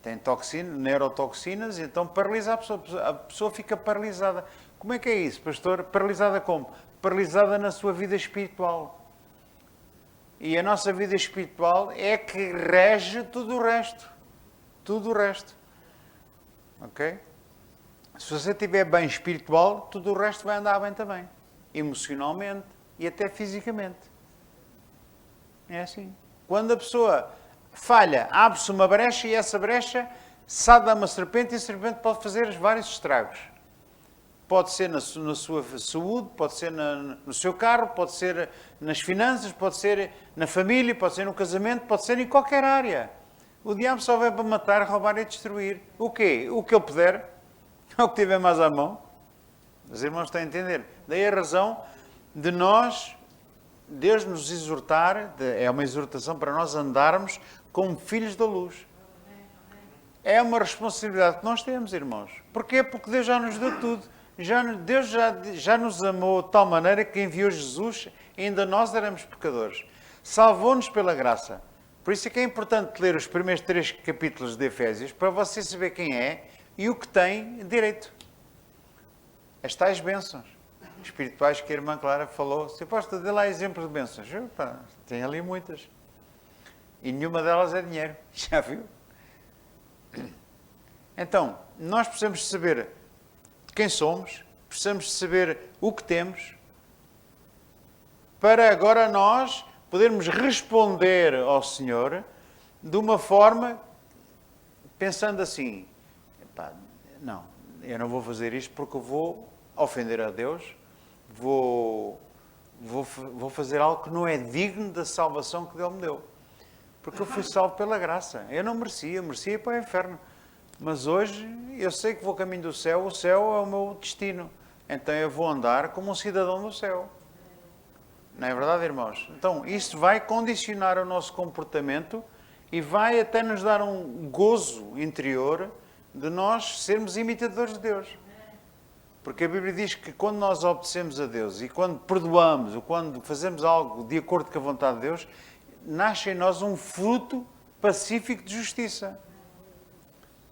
Tem neurotoxinas, então paralisa a pessoa. A pessoa fica paralisada. Como é que é isso, pastor? Paralisada como? Paralisada na sua vida espiritual. E a nossa vida espiritual é que rege tudo o resto. Tudo o resto. Ok? Se você estiver bem espiritual, tudo o resto vai andar bem também. Emocionalmente e até fisicamente. É assim. Quando a pessoa falha, abre-se uma brecha e essa brecha salta uma serpente e a serpente pode fazer vários estragos. Pode ser na sua saúde, pode ser no seu carro, pode ser nas finanças, pode ser na família, pode ser no casamento, pode ser em qualquer área. O diabo só vai para matar, roubar e destruir. O quê? O que ele puder, o que tiver mais à mão. Os irmãos estão a entender. Daí a razão de Deus nos exortar, é uma exortação para nós andarmos como filhos da luz. É uma responsabilidade que nós temos, irmãos. Porquê? Porque Deus já nos deu tudo. Deus já nos amou de tal maneira que enviou Jesus, ainda nós éramos pecadores. Salvou-nos pela graça. Por isso é que é importante ler os primeiros 3 capítulos de Efésios, para você saber quem é e o que tem direito. As tais bênçãos espirituais que a irmã Clara falou. Você pode dar lá exemplos de bênçãos? Tem ali muitas. E nenhuma delas é dinheiro. Já viu? Então, nós precisamos saber quem somos, precisamos saber o que temos, para agora nós podermos responder ao Senhor de uma forma, pensando assim, não, eu não vou fazer isto porque eu vou ofender a Deus, vou fazer algo que não é digno da salvação que Ele me deu. Porque eu fui salvo pela graça. Eu não merecia ir para o inferno. Mas hoje eu sei que vou caminho do céu, o céu é o meu destino. Então eu vou andar como um cidadão do céu. Não é verdade, irmãos? Então isto vai condicionar o nosso comportamento e vai até nos dar um gozo interior de nós sermos imitadores de Deus. Porque a Bíblia diz que quando nós obedecemos a Deus e quando perdoamos ou quando fazemos algo de acordo com a vontade de Deus, nasce em nós um fruto pacífico de justiça.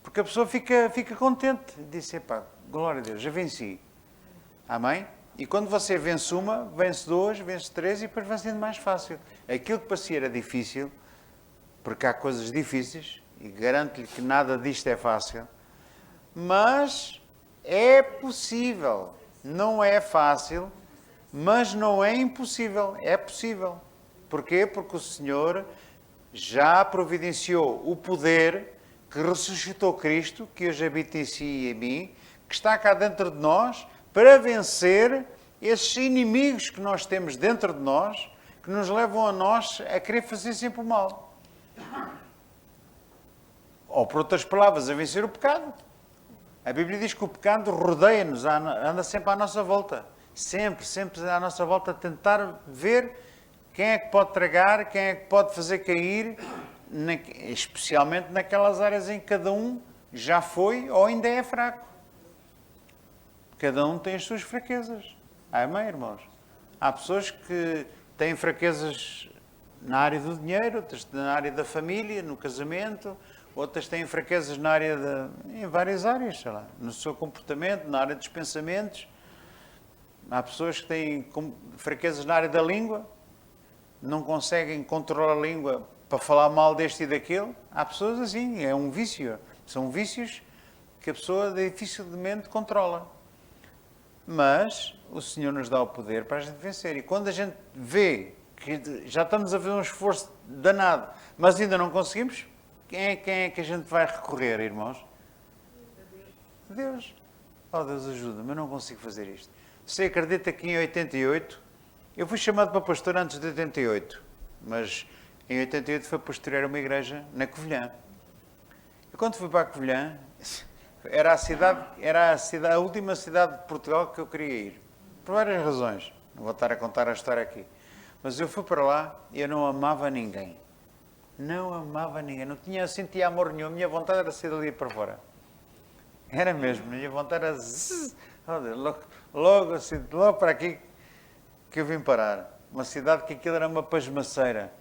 Porque a pessoa fica contente. Diz, glória a Deus, já venci. Amém? E quando você vence uma, vence 2, vence 3 e depois vai sendo mais fácil. Aquilo que parecia era difícil, porque há coisas difíceis, e garanto-lhe que nada disto é fácil, mas é possível. Não é fácil, mas não é impossível. É possível. Porquê? Porque o Senhor já providenciou o poder que ressuscitou Cristo, que hoje habita em si e em mim, que está cá dentro de nós, para vencer esses inimigos que nós temos dentro de nós, que nos levam a nós a querer fazer sempre o mal. Ou, por outras palavras, a vencer o pecado. A Bíblia diz que o pecado rodeia-nos, anda sempre à nossa volta. Sempre à nossa volta, a tentar ver quem é que pode tragar, quem é que pode fazer cair, especialmente naquelas áreas em que cada um já foi ou ainda é fraco. Cada um tem as suas fraquezas. Amém, irmãos? Há pessoas que têm fraquezas na área do dinheiro, outras na área da família, no casamento, outras têm fraquezas na área em várias áreas, sei lá, no seu comportamento, na área dos pensamentos. Há pessoas que têm fraquezas na área da língua, não conseguem controlar a língua para falar mal deste e daquele. Há pessoas assim, é um vício. São vícios que a pessoa dificilmente controla. Mas o Senhor nos dá o poder para a gente vencer. E quando a gente vê que já estamos a fazer um esforço danado, mas ainda não conseguimos, quem é que a gente vai recorrer, irmãos? Deus. Oh, Deus, ajuda-me, eu não consigo fazer isto. Você acredita que em 88, eu fui chamado para pastor antes de 88, mas em 88 foi pastorear uma igreja na Covilhã. E quando fui para a Covilhã, era a última cidade de Portugal que eu queria ir. Por várias razões. Não vou estar a contar a história aqui. Mas eu fui para lá e eu não amava ninguém. Não amava ninguém. Não sentia amor nenhum. A minha vontade era sair dali para fora. Era mesmo. A minha vontade era... Logo para aqui que eu vim parar. Uma cidade que aquilo era uma pasmaceira.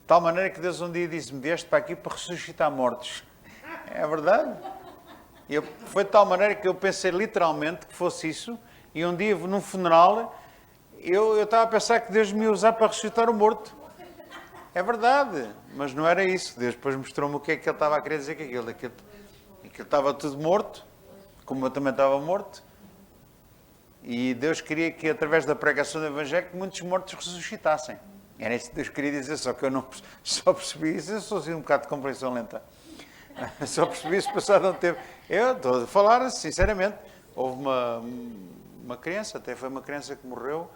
De tal maneira que Deus um dia disse-me, vieste para aqui para ressuscitar mortos. É verdade? Foi de tal maneira que eu pensei literalmente que fosse isso. E um dia, num funeral, eu estava a pensar que Deus me ia usar para ressuscitar o morto. É verdade. Mas não era isso. Deus depois mostrou-me o que é que ele estava a querer dizer com aquilo. Aquilo estava tudo morto, como eu também estava morto. E Deus queria que, através da pregação do Evangelho, que muitos mortos ressuscitassem. Era isso que Deus queria dizer, só que eu não só percebi isso. Eu sou assim um bocado de compreensão lenta. Só percebi isso passado um tempo. Eu estou a falar, sinceramente, houve uma criança, até foi uma criança que morreu,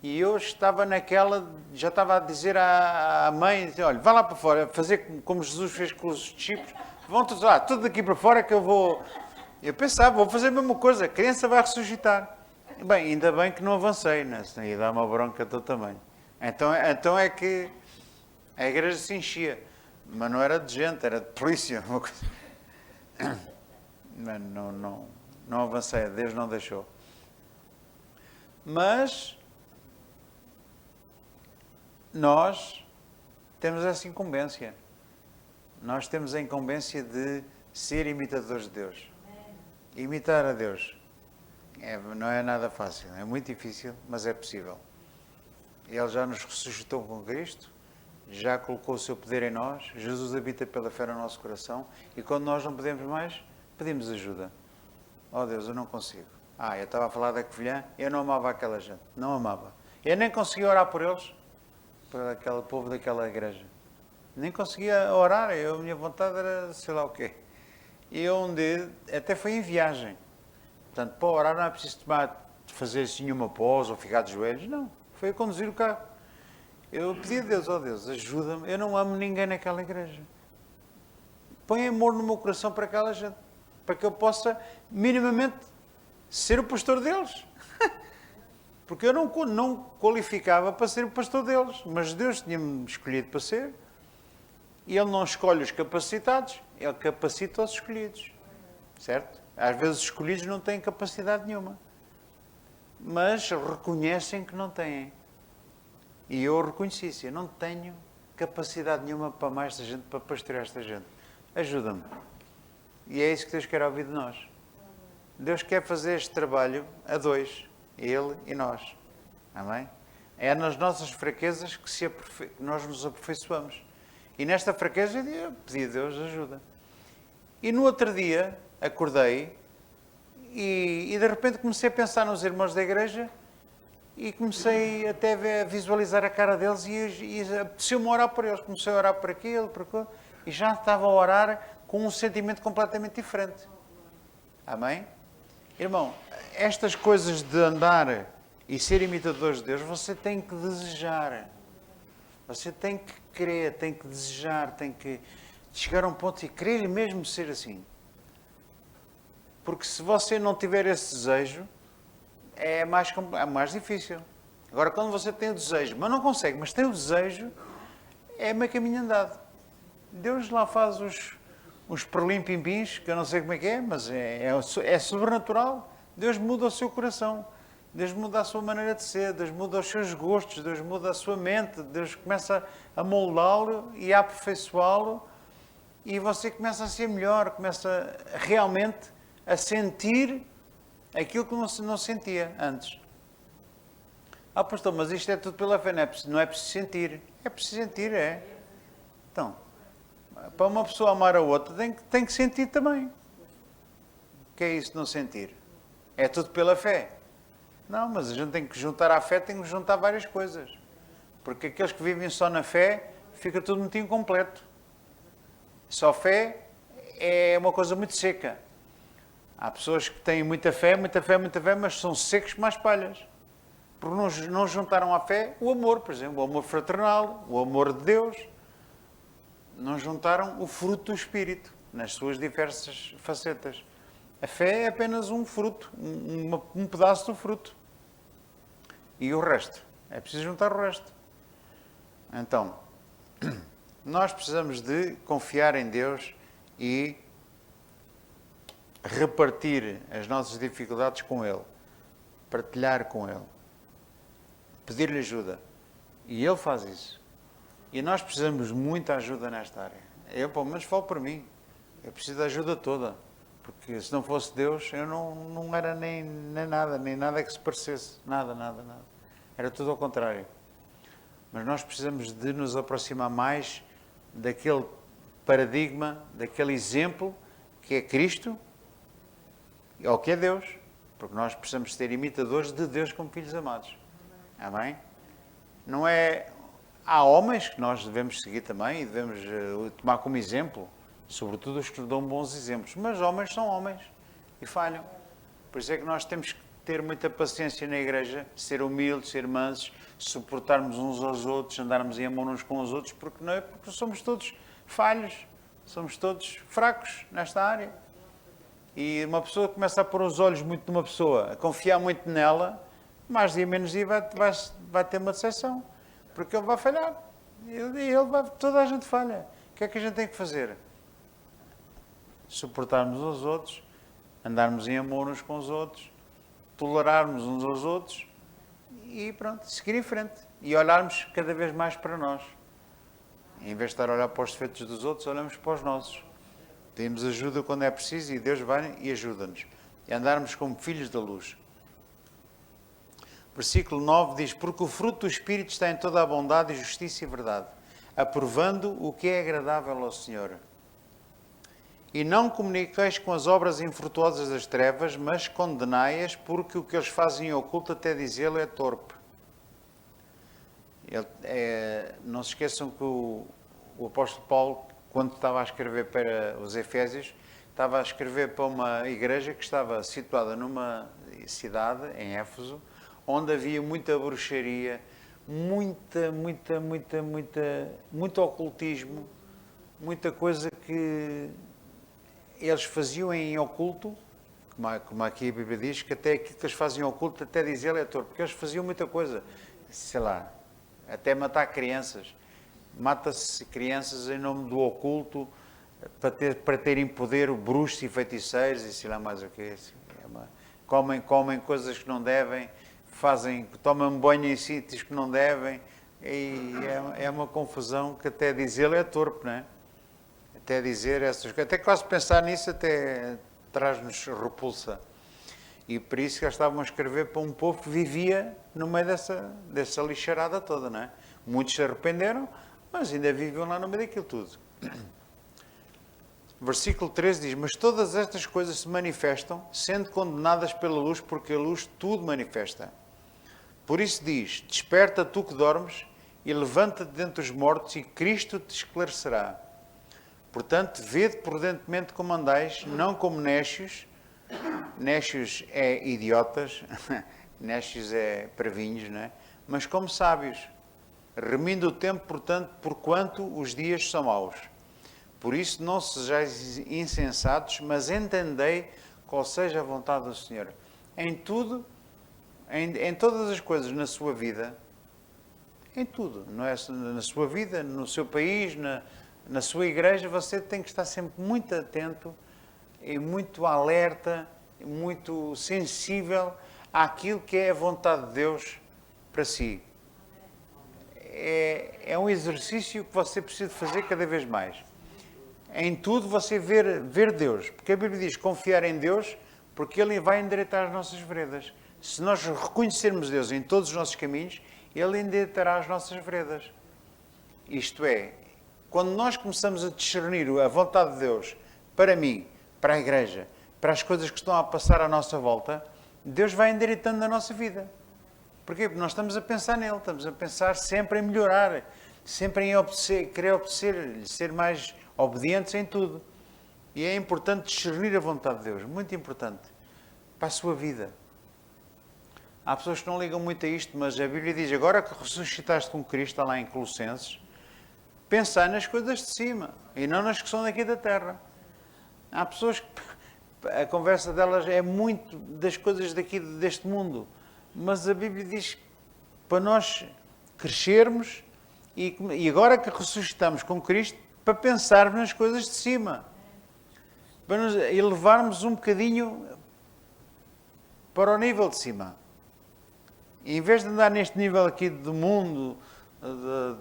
e eu estava naquela, já estava a dizer à mãe, olha, vá lá para fora, fazer como Jesus fez com os discípulos, vão todos lá, tudo daqui para fora que eu vou... Eu pensava, vou fazer a mesma coisa, a criança vai ressuscitar. Bem, ainda bem que não avancei, né? Senão ia dar uma bronca do tamanho. Então é que a igreja se enchia. Mas não era de gente, era de polícia. Não avancei, Deus não deixou. Mas nós temos essa incumbência. Nós temos a incumbência de ser imitadores de Deus. Imitar a Deus. Não é nada fácil, é muito difícil, mas é possível. Ele já nos ressuscitou com Cristo, já colocou o seu poder em nós, Jesus habita pela fé no nosso coração, e quando nós não podemos mais, pedimos ajuda. Oh Deus, eu não consigo. Eu estava a falar da Covilhã, eu não amava aquela gente, não amava. Eu nem conseguia orar por eles, por aquele povo daquela igreja. Nem conseguia orar, a minha vontade era sei lá o quê. E onde até foi em viagem. Portanto, para orar não é preciso fazer assim uma pose ou ficar de joelhos, não. Foi a conduzir o carro. Eu pedi a Deus, oh Deus, ajuda-me, eu não amo ninguém naquela igreja. Põe amor no meu coração para aquela gente, para que eu possa minimamente ser o pastor deles. Porque eu não qualificava para ser o pastor deles, mas Deus tinha-me escolhido para ser. E Ele não escolhe os capacitados, Ele capacita os escolhidos. Certo? Às vezes os escolhidos não têm capacidade nenhuma, mas reconhecem que não têm. E eu reconheci isso. Eu não tenho capacidade nenhuma para mais esta gente, para pastorear esta gente. Ajuda-me. E é isso que Deus quer ouvir de nós. Deus quer fazer este trabalho a dois. Ele e nós. Amém? É nas nossas fraquezas que nós nos aperfeiçoamos. E nesta fraqueza eu pedi a Deus ajuda. E no outro dia acordei e de repente comecei a pensar nos irmãos da igreja e comecei até a visualizar a cara deles e apeteceu-me orar por eles. Comecei a orar por aquilo, e já estava a orar com um sentimento completamente diferente. Amém? Irmão, estas coisas de andar e ser imitadores de Deus, você tem que desejar. Você tem que querer, tem que desejar, tem que chegar a um ponto e querer mesmo ser assim. Porque se você não tiver esse desejo, é mais difícil. Agora, quando você tem o desejo, mas não consegue, mas tem o desejo, é meio caminho andado. Deus lá faz uns perlim-pimpins, que eu não sei como é que é, mas é sobrenatural. Deus muda o seu coração. Deus muda a sua maneira de ser, Deus muda os seus gostos, Deus muda a sua mente, Deus começa a moldá-lo e a aperfeiçoá-lo e você começa a ser melhor, começa realmente a sentir aquilo que não sentia antes. Pastor, mas isto é tudo pela fé, não é preciso sentir. É preciso sentir, é. Então, para uma pessoa amar a outra, tem que sentir também. O que é isso de não sentir? É tudo pela fé. Não, mas a gente tem que juntar à fé, tem que juntar várias coisas. Porque aqueles que vivem só na fé, fica tudo muito incompleto. Só fé é uma coisa muito seca. Há pessoas que têm muita fé, mas são secos como as palhas. Porque não juntaram à fé o amor, por exemplo, o amor fraternal, o amor de Deus. Não juntaram o fruto do Espírito, nas suas diversas facetas. A fé é apenas um fruto, um pedaço do fruto. E o resto? É preciso juntar o resto. Então, nós precisamos de confiar em Deus e repartir as nossas dificuldades com Ele. Partilhar com Ele. Pedir-lhe ajuda. E Ele faz isso. E nós precisamos de muita ajuda nesta área. Eu, pelo menos, falo por mim. Eu preciso da ajuda toda. Porque se não fosse Deus, eu não era nem nada que se parecesse. Nada. Era tudo ao contrário. Mas nós precisamos de nos aproximar mais daquele paradigma, daquele exemplo que é Cristo, ou que é Deus. Porque nós precisamos ser imitadores de Deus como filhos amados. Amém? Não é... Há homens que nós devemos seguir também e devemos tomar como exemplo. Sobretudo os que dão bons exemplos. Mas homens são homens e falham. Por isso é que nós temos que ter muita paciência na igreja, ser humildes, ser mansos, suportarmos uns aos outros, andarmos em amor uns com os outros, porque não é porque somos todos falhos, somos todos fracos nesta área. E uma pessoa começa a pôr os olhos muito numa pessoa, a confiar muito nela, mais dia menos dia vai ter uma decepção, porque ele vai falhar. Toda a gente falha. O que é que a gente tem que fazer? suportarmos uns aos outros, andarmos em amor uns com os outros, tolerarmos uns aos outros e pronto, seguir em frente e olharmos cada vez mais para nós. Em vez de estar a olhar para os defeitos dos outros, olhamos para os nossos. Pedimos ajuda quando é preciso e Deus vai e ajuda-nos. E andarmos como filhos da luz. Versículo 9 diz: porque o fruto do Espírito está em toda a bondade e justiça e verdade, aprovando o que é agradável ao Senhor. E não comuniqueis com as obras infrutuosas das trevas, mas condenai-as, porque o que eles fazem em oculto, até dizê-lo, é torpe. Não se esqueçam que o apóstolo Paulo, quando estava a escrever para os Efésios, estava a escrever para uma igreja que estava situada numa cidade, em Éfeso, onde havia muita bruxaria, muito ocultismo, muita coisa que eles faziam em oculto, como aqui a Bíblia diz, que até aquilo que eles faziam em oculto, até dizer é torpe, porque eles faziam muita coisa, sei lá, até matar crianças. Mata-se crianças em nome do oculto, para terem poder, bruxos e feiticeiros, e sei lá mais o que. Comem coisas que não devem, tomam banho em sítios que não devem, e é uma confusão que até dizê-lo é torpe, não é? Até dizer essas coisas, até quase pensar nisso até traz-nos repulsa. E por isso que eles estavam a escrever para um povo que vivia no meio dessa lixarada toda, não é? Muitos se arrependeram, mas ainda viviam lá no meio daquilo tudo. Versículo 13 diz: mas todas estas coisas se manifestam, sendo condenadas pela luz, porque a luz tudo manifesta. Por isso diz: desperta tu que dormes, e levanta-te dentre os mortos, e Cristo te esclarecerá. Portanto, vede prudentemente como andais, não como nécios. Nécios é idiotas, nécios é previnhos, não é? Mas como sábios, remindo o tempo, portanto, porquanto os dias são maus. Por isso não sejais insensatos, mas entendei qual seja a vontade do Senhor. Em tudo, em todas as coisas na sua vida, em tudo, não é? Na sua vida, no seu país, na sua igreja, você tem que estar sempre muito atento e muito alerta, muito sensível àquilo que é a vontade de Deus para si. É um exercício que você precisa fazer cada vez mais. Em tudo você ver Deus, porque a Bíblia diz confiar em Deus, porque Ele vai endireitar as nossas veredas. Se nós reconhecermos Deus em todos os nossos caminhos, Ele endireitará as nossas veredas. Isto é, quando nós começamos a discernir a vontade de Deus para mim, para a igreja, para as coisas que estão a passar à nossa volta, Deus vai endireitando a nossa vida. Porquê? Porque nós estamos a pensar nele, estamos a pensar sempre em melhorar, sempre em obedecer, querer obedecer, ser mais obedientes em tudo. E é importante discernir a vontade de Deus, muito importante, para a sua vida. Há pessoas que não ligam muito a isto, mas a Bíblia diz, agora que ressuscitaste com Cristo, está lá em Colossenses, pensai nas coisas de cima, e não nas que são daqui da terra. Há pessoas que a conversa delas é muito das coisas daqui deste mundo, mas a Bíblia diz para nós crescermos e agora que ressuscitamos com Cristo, para pensarmos nas coisas de cima, para nos elevarmos um bocadinho para o nível de cima. E em vez de andar neste nível aqui do mundo,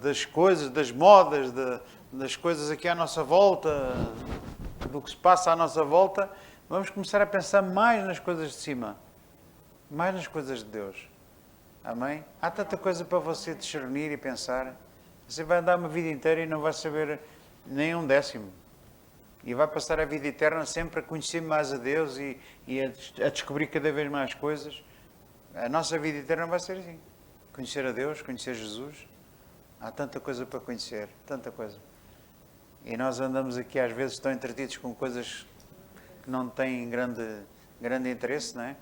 das coisas, das modas, das coisas aqui à nossa volta, do que se passa à nossa volta, vamos começar a pensar mais nas coisas de cima, mais nas coisas de Deus. Amém? Há tanta coisa para você discernir e pensar. Você vai andar uma vida inteira e não vai saber nem um décimo. E vai passar a vida eterna sempre a conhecer mais a Deus e a descobrir cada vez mais coisas. A nossa vida eterna vai ser assim. Conhecer a Deus, conhecer Jesus. Há tanta coisa para conhecer, tanta coisa. E nós andamos aqui às vezes tão entretidos com coisas que não têm grande interesse, não é?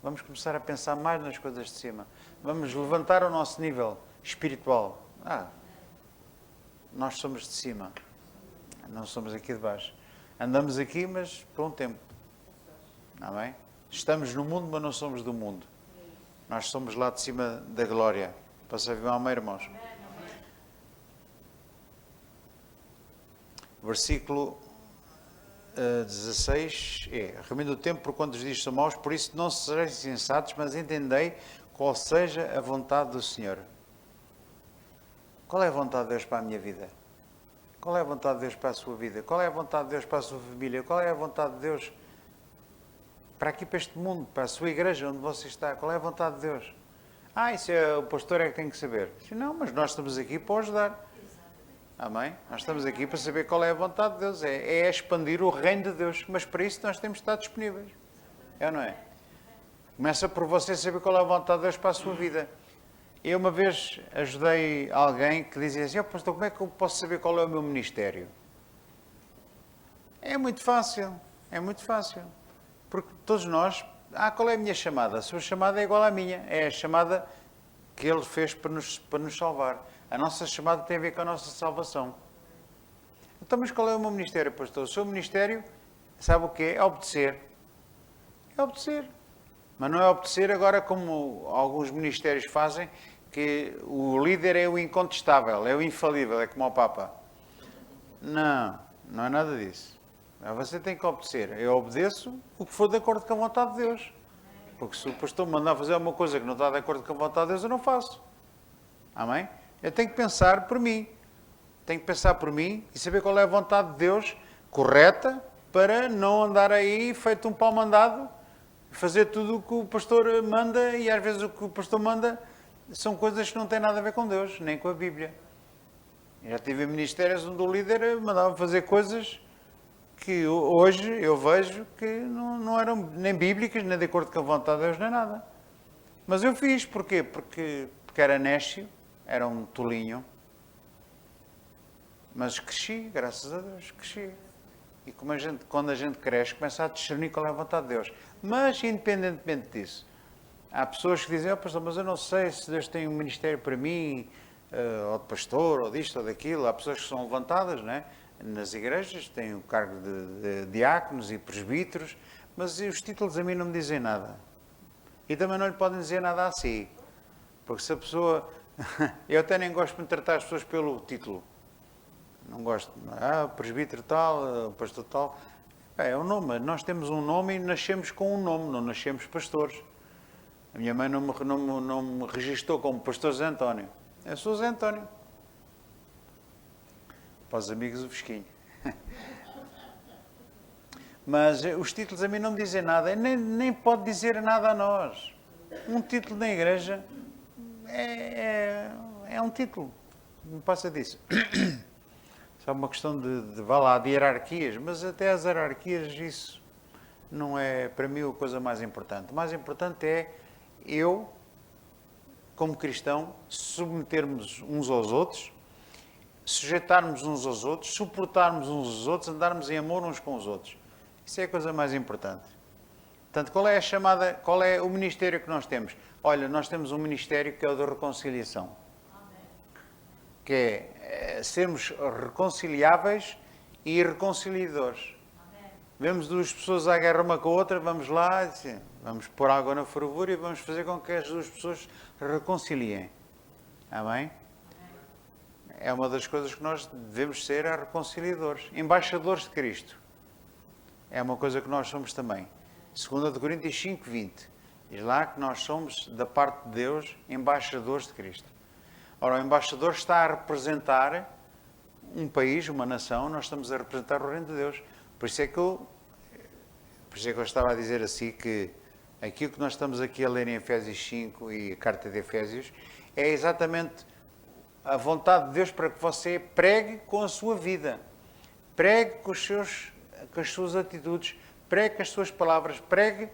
Vamos começar a pensar mais nas coisas de cima. Vamos levantar o nosso nível espiritual. Nós somos de cima. Não somos aqui de baixo. Andamos aqui, mas por um tempo. Amém? Estamos no mundo, mas não somos do mundo. Nós somos lá de cima da glória. Posso ouvir um amém, irmãos? Versículo 16 reunindo o tempo por quantos dias são maus, por isso não sereis insensatos, mas entendei qual seja a vontade do Senhor. Qual é a vontade de Deus para a minha vida? Qual é a vontade de Deus para a sua vida? Qual é a vontade de Deus para a sua família? Qual é a vontade de Deus para aqui, para este mundo, para a sua igreja onde você está? Qual é a vontade de Deus? Isso é o pastor é que tem que saber. Não, mas nós estamos aqui para o ajudar. Amém? Nós estamos aqui para saber qual é a vontade de Deus. É expandir o reino de Deus. Mas para isso nós temos de estar disponíveis. É ou não é? Começa por você saber qual é a vontade de Deus para a sua vida. Eu uma vez ajudei alguém que dizia assim, pastor, como é que eu posso saber qual é o meu ministério? É muito fácil. É muito fácil. Porque todos nós... qual é a minha chamada? A sua chamada é igual à minha. É a chamada que Ele fez para nos salvar. A nossa chamada tem a ver com a nossa salvação. Então, mas qual é o meu ministério, pastor? O seu ministério, sabe o quê? É obedecer. É obedecer. Mas não é obedecer agora como alguns ministérios fazem, que o líder é o incontestável, é o infalível, é como o Papa. Não, não é nada disso. Você tem que obedecer. Eu obedeço o que for de acordo com a vontade de Deus. Porque se o pastor me mandar fazer uma coisa que não está de acordo com a vontade de Deus, eu não faço. Amém? Eu tenho que pensar por mim. Tenho que pensar por mim e saber qual é a vontade de Deus correta para não andar aí feito um pau mandado, fazer tudo o que o pastor manda e às vezes o que o pastor manda são coisas que não têm nada a ver com Deus, nem com a Bíblia. Eu já tive ministérios onde o líder mandava fazer coisas que hoje eu vejo que não eram nem bíblicas, nem de acordo com a vontade de Deus, nem nada. Mas eu fiz, porquê? Porque era nécio, era um tolinho, mas cresci, graças a Deus, cresci. E quando a gente cresce, começa a discernir qual é a vontade de Deus. Mas, independentemente disso, há pessoas que dizem, pastor, mas eu não sei se Deus tem um ministério para mim, ou de pastor, ou disto, ou daquilo. Há pessoas que são levantadas, não é? Nas igrejas, têm o cargo de diáconos e presbíteros, mas os títulos a mim não me dizem nada. E também não lhe podem dizer nada a si. Porque se a pessoa... Eu até nem gosto de tratar as pessoas pelo título. Não gosto. Presbítero tal, pastor tal. É um nome. Nós temos um nome e nascemos com um nome, não nascemos pastores. A minha mãe não me registrou como pastor Zé António. Eu sou Zé António. Para os amigos, o fresquinho. Mas os títulos a mim não me dizem nada. Nem pode dizer nada a nós. Um título na igreja é um título. Não passa disso. Só uma questão de hierarquias. Mas até as hierarquias, isso não é, para mim, a coisa mais importante. O mais importante é eu, como cristão, submetermos uns aos outros, sujeitarmos uns aos outros, suportarmos uns aos outros, andarmos em amor uns com os outros. Isso é a coisa mais importante. Portanto, qual é a chamada, qual é o ministério que nós temos? Olha, nós temos um ministério que é o da reconciliação. Que é sermos reconciliáveis e reconciliadores. Vemos duas pessoas à guerra uma com a outra, vamos lá, assim, vamos pôr água na fervura e vamos fazer com que as duas pessoas reconciliem. Amém? É uma das coisas que nós devemos ser reconciliadores, embaixadores de Cristo. É uma coisa que nós somos também. 2 Coríntios 5:20. Diz lá que nós somos, da parte de Deus, embaixadores de Cristo. Ora, o embaixador está a representar um país, uma nação, nós estamos a representar o reino de Deus. Por isso é que eu estava a dizer assim que aquilo que nós estamos aqui a ler em Efésios 5 e a carta de Efésios é exatamente a vontade de Deus para que você pregue com a sua vida, pregue com as suas atitudes, pregue com as suas palavras, pregue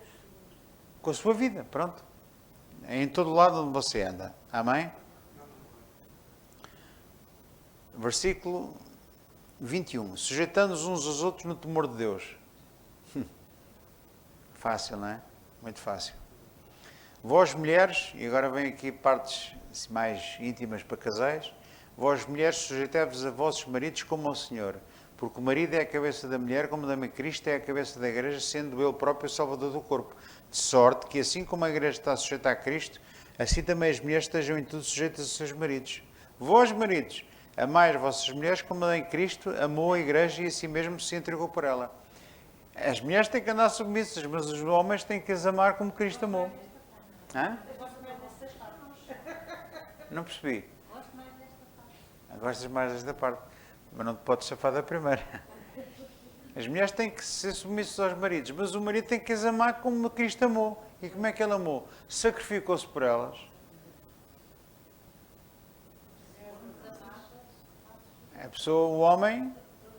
com a sua vida, pronto. É em todo lado onde você anda. Amém? Versículo 21. Sujeitando-nos uns aos outros no temor de Deus. Fácil, não é? Muito fácil. Vós mulheres, e agora vem aqui partes mais íntimas para casais, vós mulheres sujeitai-vos a vossos maridos como ao Senhor, porque o marido é a cabeça da mulher, como também Cristo é a cabeça da igreja, sendo ele próprio o salvador do corpo. De sorte que assim como a igreja está sujeita a Cristo, assim também as mulheres estejam em tudo sujeitas aos seus maridos. Vós maridos, amai as vossas mulheres como também Cristo amou a igreja e a si mesmo se entregou por ela. As mulheres têm que andar submissas, mas os homens têm que as amar como Cristo amou. Hã? Não percebi. Gostas mais desta parte, mas não te podes safar da primeira. As mulheres têm que ser submissas aos maridos, mas o marido tem que as amar como Cristo amou. E como é que ele amou? Sacrificou-se por elas. O homem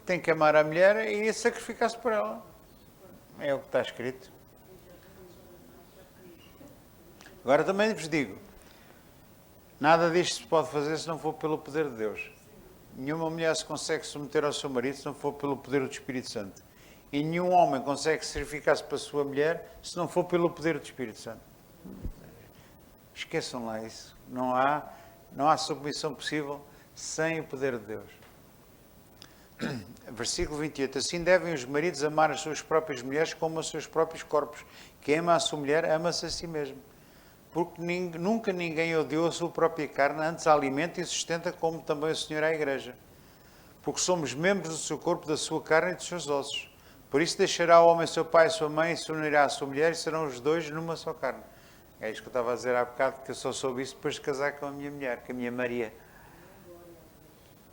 tem que amar a mulher e sacrificar-se por ela. É o que está escrito. Agora também vos digo, nada disto se pode fazer se não for pelo poder de Deus. Nenhuma mulher se consegue submeter ao seu marido se não for pelo poder do Espírito Santo. E nenhum homem consegue sacrificar-se para a sua mulher se não for pelo poder do Espírito Santo. Esqueçam lá isso. Não há submissão possível sem o poder de Deus. Versículo 28. Assim devem os maridos amar as suas próprias mulheres como os seus próprios corpos. Quem ama a sua mulher, ama-se a si mesmo. Porque nunca ninguém odiou a sua própria carne, antes a alimenta e sustenta, como também o Senhor à Igreja. Porque somos membros do seu corpo, da sua carne e dos seus ossos. Por isso deixará o homem seu pai e sua mãe e se unirá à sua mulher e serão os dois numa só carne. É isto que eu estava a dizer há bocado, que eu só soube isso depois de casar com a minha mulher, com a minha Maria.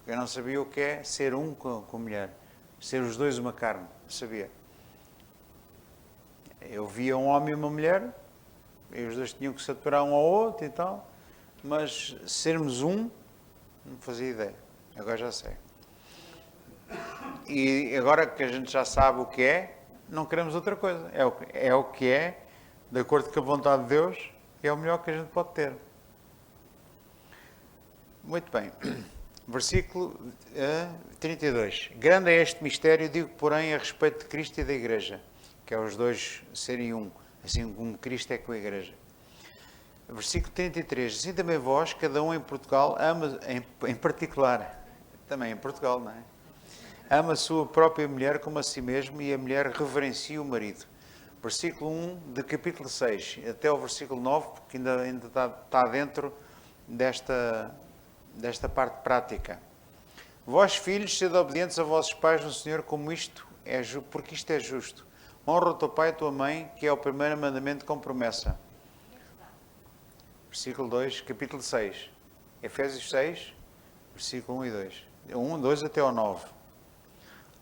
Eu não sabia o que é ser um com a mulher. Ser os dois uma carne. Não sabia. Eu via um homem e uma mulher, e os dois tinham que se aturar um ao outro e tal, mas sermos um, não fazia ideia. Agora já sei. E agora que a gente já sabe o que é, não queremos outra coisa. É o que é, de acordo com a vontade de Deus, que é o melhor que a gente pode ter. Muito bem. Versículo 32. Grande é este mistério, digo, porém, a respeito de Cristo e da Igreja, que é os dois serem um, assim como Cristo é com a Igreja. Versículo 33. Assim também vós, cada um em Portugal, ama, em particular, também em Portugal, não é? Ama a sua própria mulher como a si mesmo e a mulher reverencia o marido. Versículo 1 de capítulo 6 até o versículo 9, porque ainda está dentro desta parte prática. Vós, filhos, sede obedientes a vossos pais no Senhor, porque isto é justo. Honra o teu pai e a tua mãe, que é o primeiro mandamento com promessa. Versículo 2, capítulo 6. Efésios 6, versículo 1 e 2. 1, 2 até ao 9.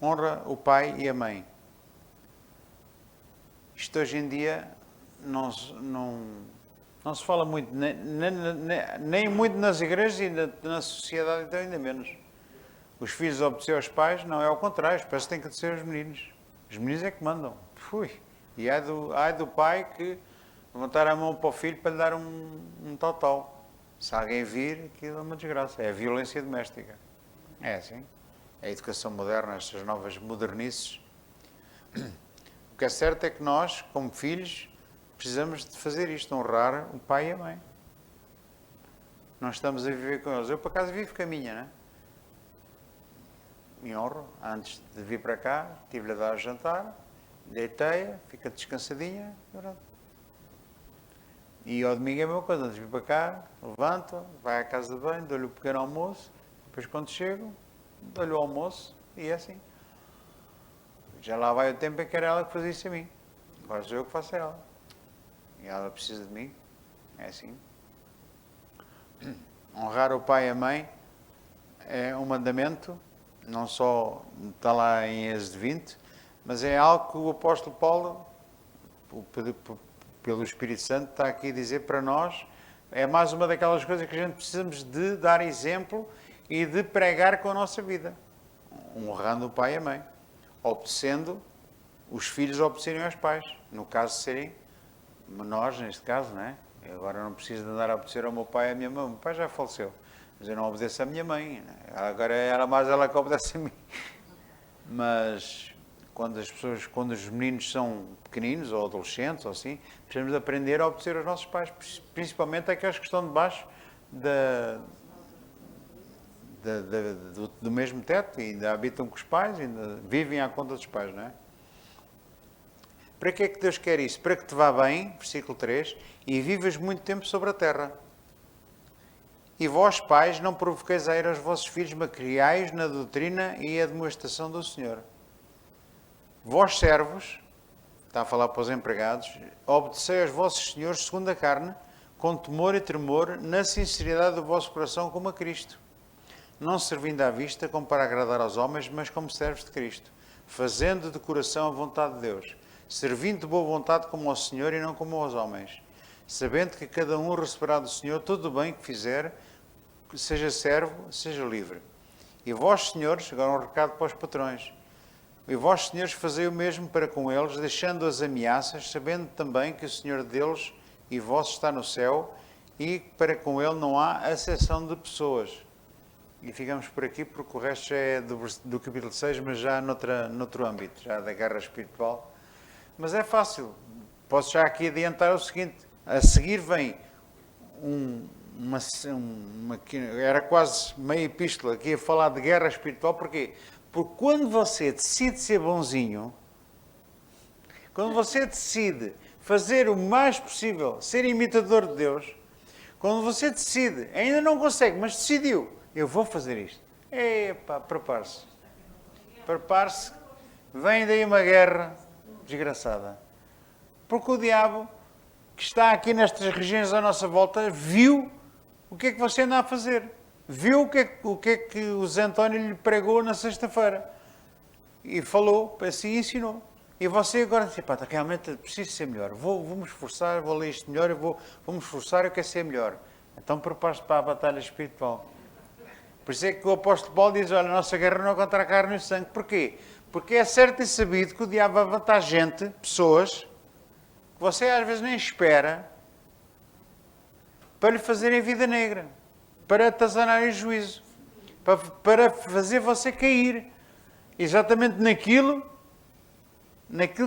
Honra o pai e a mãe. Isto hoje em dia não se fala muito, nem muito nas igrejas e na sociedade, então ainda menos. Os filhos obedecer aos pais, não é ao contrário, os pais têm que obedecer aos meninos. Os meninos é que mandam. Fui. E ai do pai que levantar a mão para o filho para lhe dar um tal. Se alguém vir, aquilo é uma desgraça. É a violência doméstica. É assim. É a educação moderna, estas novas modernices. O que é certo é que nós, como filhos, precisamos de fazer isto, honrar o pai e a mãe. Não estamos a viver com eles. Eu, por acaso, vivo com a minha, não é? Me honro. Antes de vir para cá, tive-lhe a dar o jantar, deitei-a, fica descansadinha, e ao domingo é a mesma coisa. Antes de vir para cá, levanto, vai à casa de banho, dou-lhe o pequeno almoço, depois quando chego, dou-lhe o almoço, e é assim. Já lá vai o tempo em que era ela que fazia isso a mim. Agora sou eu que faço a ela. E ela precisa de mim. É assim. Honrar o pai e a mãe é um mandamento, não só está lá em Êxodo 20, mas é algo que o apóstolo Paulo, pelo Espírito Santo, está aqui a dizer para nós. É mais uma daquelas coisas que a gente precisamos de dar exemplo e de pregar com a nossa vida. Honrando o pai e a mãe. Obedecendo, os filhos obedecerem aos pais. No caso de serem menores, neste caso, não é? Eu agora não preciso de andar a obedecer ao meu pai e à minha mãe. O meu pai já faleceu. Mas eu não obedeço à minha mãe. Agora é mais ela que obedece a mim. Mas quando os meninos são pequeninos ou adolescentes ou assim, precisamos de aprender a obedecer aos nossos pais, principalmente aqueles que estão debaixo do mesmo teto e ainda habitam com os pais, ainda vivem à conta dos pais, não é? Para que é que Deus quer isso? Para que te vá bem, versículo 3, e vivas muito tempo sobre a terra. E vós, pais, não provoqueis a ira aos vossos filhos, mas criai-os na doutrina e admoestação do Senhor. Vós servos, está a falar para os empregados, obedecei aos vossos senhores segundo a carne, com temor e tremor, na sinceridade do vosso coração como a Cristo. Não servindo à vista como para agradar aos homens, mas como servos de Cristo, fazendo de coração a vontade de Deus, servindo de boa vontade como ao Senhor e não como aos homens, sabendo que cada um receberá do Senhor todo o bem que fizer, seja servo, seja livre. E vós, senhores, agora um recado para os patrões, e vós, senhores, fazei o mesmo para com eles, deixando as ameaças, sabendo também que o Senhor deles e vosso está no céu, e para com ele não há acessão de pessoas. E ficamos por aqui, porque o resto já é do capítulo 6, mas já noutro âmbito, já da guerra espiritual. Mas é fácil. Posso já aqui adiantar o seguinte. A seguir vem era quase meia epístola aqui a falar de guerra espiritual. Porquê? Porque quando você decide ser bonzinho, quando você decide fazer o mais possível, ser imitador de Deus, quando você decide, ainda não consegue, mas decidiu, eu vou fazer isto. Epá, prepare-se. Prepare-se. Vem daí uma guerra desgraçada. Porque o diabo, que está aqui nestas regiões à nossa volta, viu o que é que você anda a fazer. Viu o que é que o Zé António lhe pregou na sexta-feira. E falou, assim ensinou. E você agora diz, pá, realmente preciso ser melhor. Vou-me esforçar, vou ler isto melhor, vou-me esforçar, eu quero ser melhor. Então prepare-se para a batalha espiritual. Por isso é que o apóstolo Paulo diz, olha, a nossa guerra não é contra a carne e o sangue. Porquê? Porque é certo e sabido que o diabo vai levantar gente, pessoas, que você às vezes nem espera, para lhe fazerem vida negra, para atazanarem o juízo, para fazer você cair, exatamente naquilo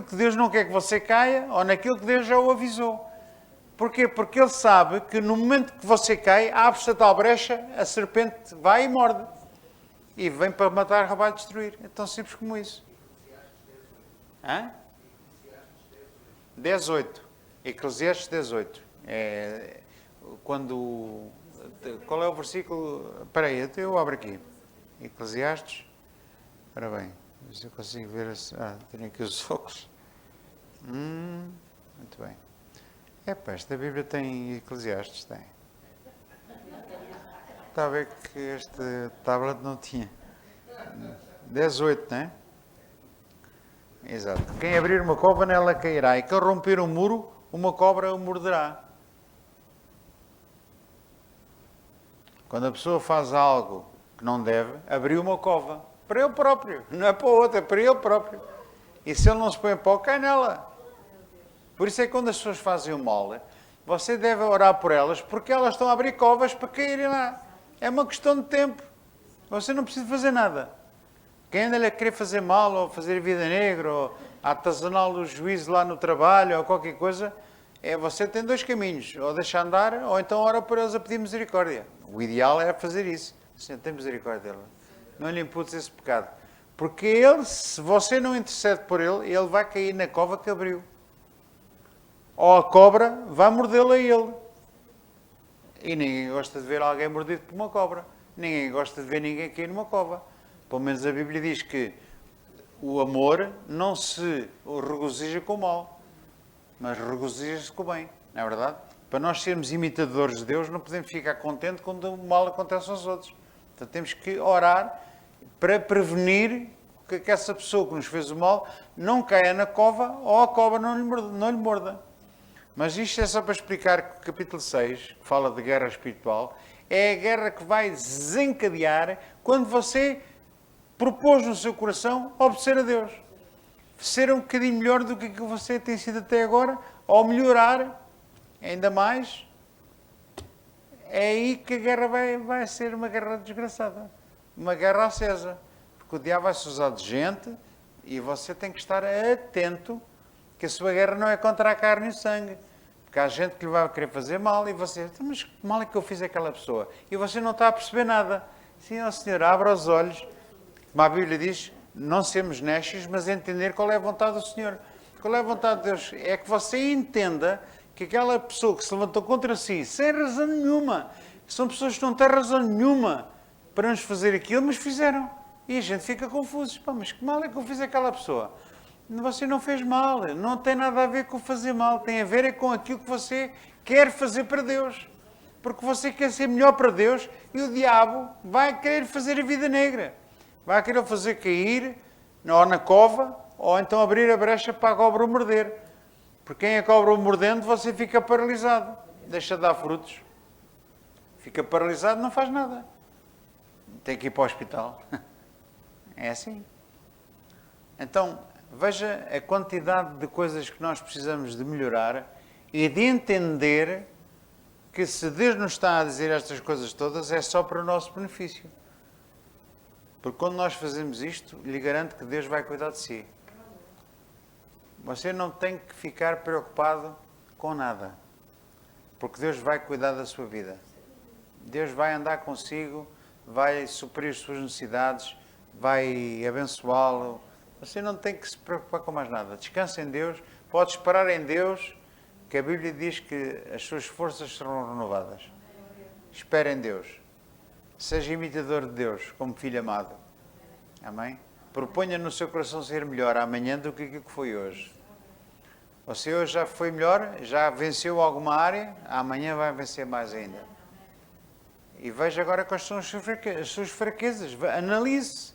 que Deus não quer que você caia, ou naquilo que Deus já o avisou. Porquê? Porque Ele sabe que no momento que você cai, abre-se a tal brecha, a serpente vai e morde. E vem para matar, roubar e destruir. É tão simples como isso. Hã? 18. Eclesiastes 18. Qual é o versículo? Espera aí, eu abro aqui. Eclesiastes. Espera bem. Se eu consigo ver... tenho aqui os óculos. Muito bem. Esta Bíblia tem Eclesiastes, tem. Está a ver que este tablet não tinha. 18, não é? Exato. Quem abrir uma cova, nela cairá. E quem romper um muro, uma cobra o morderá. Quando a pessoa faz algo que não deve, abriu uma cova. Para ele próprio. Não é para o outro, é para ele próprio. E se ele não se põe em pó, cai nela. Por isso é que quando as pessoas fazem o mal, você deve orar por elas, porque elas estão a abrir covas para caírem lá. É uma questão de tempo. Você não precisa fazer nada. Quem anda a querer fazer mal, ou fazer vida negra, ou atazanar o juízo lá no trabalho, ou qualquer coisa, você tem dois caminhos. Ou deixa andar, ou então ora por eles a pedir misericórdia. O ideal é fazer isso. Senhor, tem misericórdia dele. Não lhe imputes esse pecado. Porque ele, se você não intercede por ele, ele vai cair na cova que abriu. Ou a cobra vai mordê-lo a ele. E ninguém gosta de ver alguém mordido por uma cobra. Ninguém gosta de ver ninguém cair numa cova. Pelo menos a Bíblia diz que o amor não se regozija com o mal, mas regozija-se com o bem. Não é verdade? Para nós sermos imitadores de Deus, não podemos ficar contentes quando o mal acontece aos outros. Então temos que orar para prevenir que essa pessoa que nos fez o mal não caia na cova ou a cobra não lhe morda. Mas isto é só para explicar que o capítulo 6, que fala de guerra espiritual, é a guerra que vai desencadear quando você propôs no seu coração obedecer a Deus. Ser um bocadinho melhor do que você tem sido até agora, ou melhorar ainda mais. É aí que a guerra vai ser uma guerra desgraçada. Uma guerra acesa. Porque o diabo vai se usar de gente e você tem que estar atento que a sua guerra não é contra a carne e o sangue. Porque há gente que lhe vai querer fazer mal e você, mas que mal é que eu fiz àquela pessoa? E você não está a perceber nada. Sim, ó Senhor, abra os olhos. Como a Bíblia diz, não sermos necios, mas entender qual é a vontade do Senhor. Qual é a vontade de Deus? É que você entenda que aquela pessoa que se levantou contra si, sem razão nenhuma, são pessoas que não têm razão nenhuma para nos fazer aquilo, mas fizeram. E a gente fica confuso. Pá, mas que mal é que eu fiz àquela pessoa? Você não fez mal, não tem nada a ver com fazer mal, tem a ver é com aquilo que você quer fazer para Deus. Porque você quer ser melhor para Deus e o diabo vai querer fazer a vida negra. Vai querer fazer cair ou na cova ou então abrir a brecha para a cobra o morder. Porque quem a cobra o mordendo, você fica paralisado. Deixa de dar frutos. Fica paralisado, não faz nada. Tem que ir para o hospital. É assim. Então, veja a quantidade de coisas que nós precisamos de melhorar e de entender que se Deus nos está a dizer estas coisas todas é só para o nosso benefício. Porque quando nós fazemos isto, lhe garanto que Deus vai cuidar de si. Você não tem que ficar preocupado com nada. Porque Deus vai cuidar da sua vida. Deus vai andar consigo, vai suprir as suas necessidades, vai abençoá-lo. Você não tem que se preocupar com mais nada. Descansa em Deus, pode esperar em Deus, que a Bíblia diz que as suas forças serão renovadas. Espere em Deus. Seja imitador de Deus, como filho amado. Amém? Proponha no seu coração ser melhor amanhã do que aquilo que foi hoje. Você hoje já foi melhor, já venceu alguma área, amanhã vai vencer mais ainda. E veja agora quais são as suas fraquezas. Analise.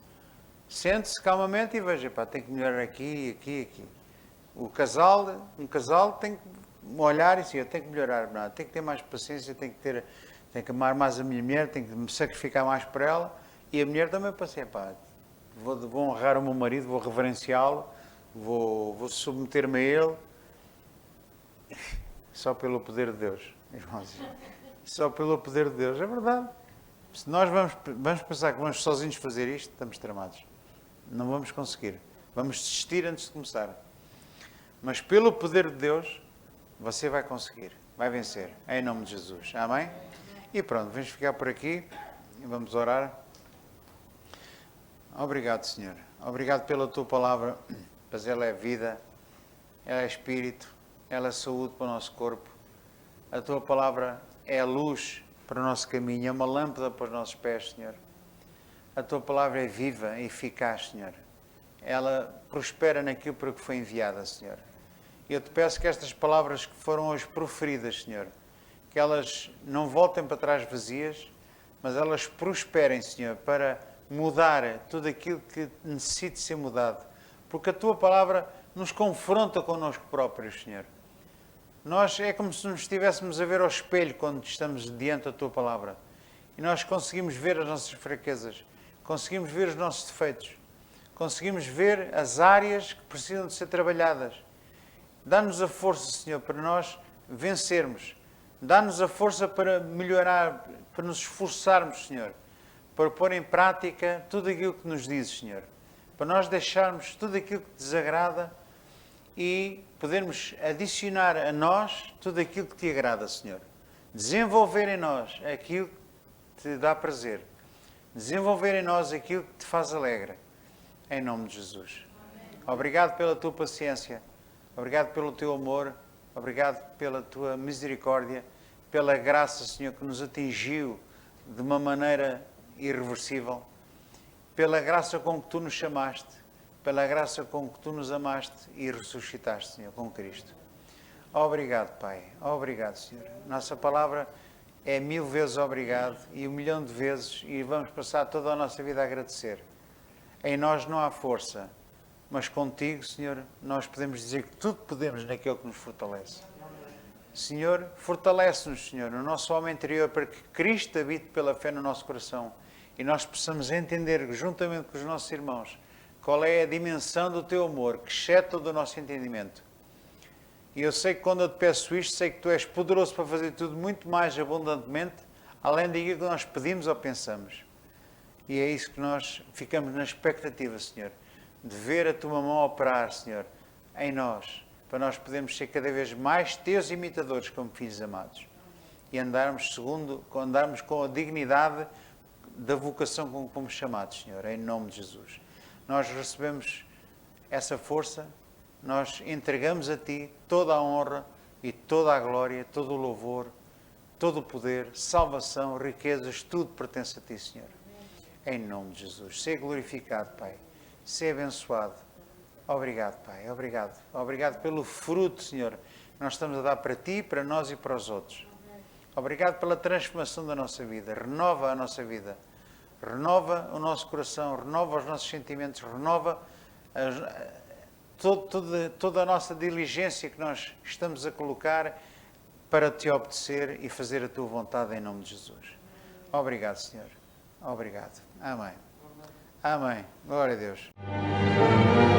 Sente-se calmamente e veja, pá, tem que melhorar aqui, aqui, aqui. Um casal tem que olhar e dizer, eu tenho que melhorar, não, tenho que ter mais paciência, tenho que amar mais a minha mulher, tenho que me sacrificar mais por ela. E a mulher também pensei, pá, vou honrar o meu marido, vou reverenciá-lo, vou submeter-me a ele, só pelo poder de Deus. Irmãos, só pelo poder de Deus, é verdade. Se nós vamos pensar que vamos sozinhos fazer isto, estamos tramados. Não vamos conseguir. Vamos desistir antes de começar. Mas pelo poder de Deus, você vai conseguir, vai vencer, em nome de Jesus. Amém? E pronto, vamos ficar por aqui e vamos orar. Obrigado, Senhor. Obrigado pela Tua palavra, pois ela é vida, ela é espírito, ela é saúde para o nosso corpo. A Tua palavra é a luz para o nosso caminho, é uma lâmpada para os nossos pés, Senhor. A Tua palavra é viva e eficaz, Senhor. Ela prospera naquilo para que foi enviada, Senhor. Eu te peço que estas palavras que foram hoje proferidas, Senhor, que elas não voltem para trás vazias, mas elas prosperem, Senhor, para mudar tudo aquilo que necessite ser mudado. Porque a Tua palavra nos confronta connosco próprios, Senhor. Nós é como se nos estivéssemos a ver ao espelho quando estamos diante da Tua palavra. E nós conseguimos ver as nossas fraquezas, conseguimos ver os nossos defeitos, conseguimos ver as áreas que precisam de ser trabalhadas. Dá-nos a força, Senhor, para nós vencermos. Dá-nos a força para melhorar, para nos esforçarmos, Senhor, para pôr em prática tudo aquilo que nos dizes, Senhor. Para nós deixarmos tudo aquilo que desagrada e podermos adicionar a nós tudo aquilo que te agrada, Senhor. Desenvolver em nós aquilo que te dá prazer. Desenvolver em nós aquilo que te faz alegre. Em nome de Jesus. Obrigado pela Tua paciência. Obrigado pelo Teu amor. Obrigado pela Tua misericórdia. Pela graça, Senhor, que nos atingiu de uma maneira irreversível. Pela graça com que Tu nos chamaste. Pela graça com que Tu nos amaste e ressuscitaste, Senhor, com Cristo. Obrigado, Pai. Obrigado, Senhor. Nossa palavra é 1000 vezes obrigado e 1.000.000 de vezes, e vamos passar toda a nossa vida a agradecer. Em nós não há força, mas contigo, Senhor, nós podemos dizer que tudo podemos naquele que nos fortalece. Senhor, fortalece-nos, Senhor, no nosso homem interior, para que Cristo habite pela fé no nosso coração e nós possamos entender, juntamente com os nossos irmãos, qual é a dimensão do Teu amor, que excede todo o nosso entendimento. E eu sei que quando eu te peço isto, sei que Tu és poderoso para fazer tudo muito mais abundantemente, além daquilo que nós pedimos ou pensamos. E é isso que nós ficamos na expectativa, Senhor, de ver a Tua mão operar, Senhor, em nós, para nós podermos ser cada vez mais Teus imitadores como filhos amados. E andarmos com a dignidade da vocação com que fomos chamados, Senhor, em nome de Jesus. Nós recebemos essa força, nós entregamos a Ti toda a honra e toda a glória, todo o louvor, todo o poder, salvação, riquezas, tudo pertence a Ti, Senhor. Em nome de Jesus. Seja glorificado, Pai. Seja abençoado. Obrigado, Pai, obrigado. Obrigado pelo fruto, Senhor, que nós estamos a dar para Ti, para nós e para os outros. Obrigado pela transformação da nossa vida. Renova a nossa vida. Renova o nosso coração, renova os nossos sentimentos, renova toda a nossa diligência que nós estamos a colocar para Te obedecer e fazer a Tua vontade em nome de Jesus. Obrigado, Senhor. Obrigado. Amém. Amém. Glória a Deus.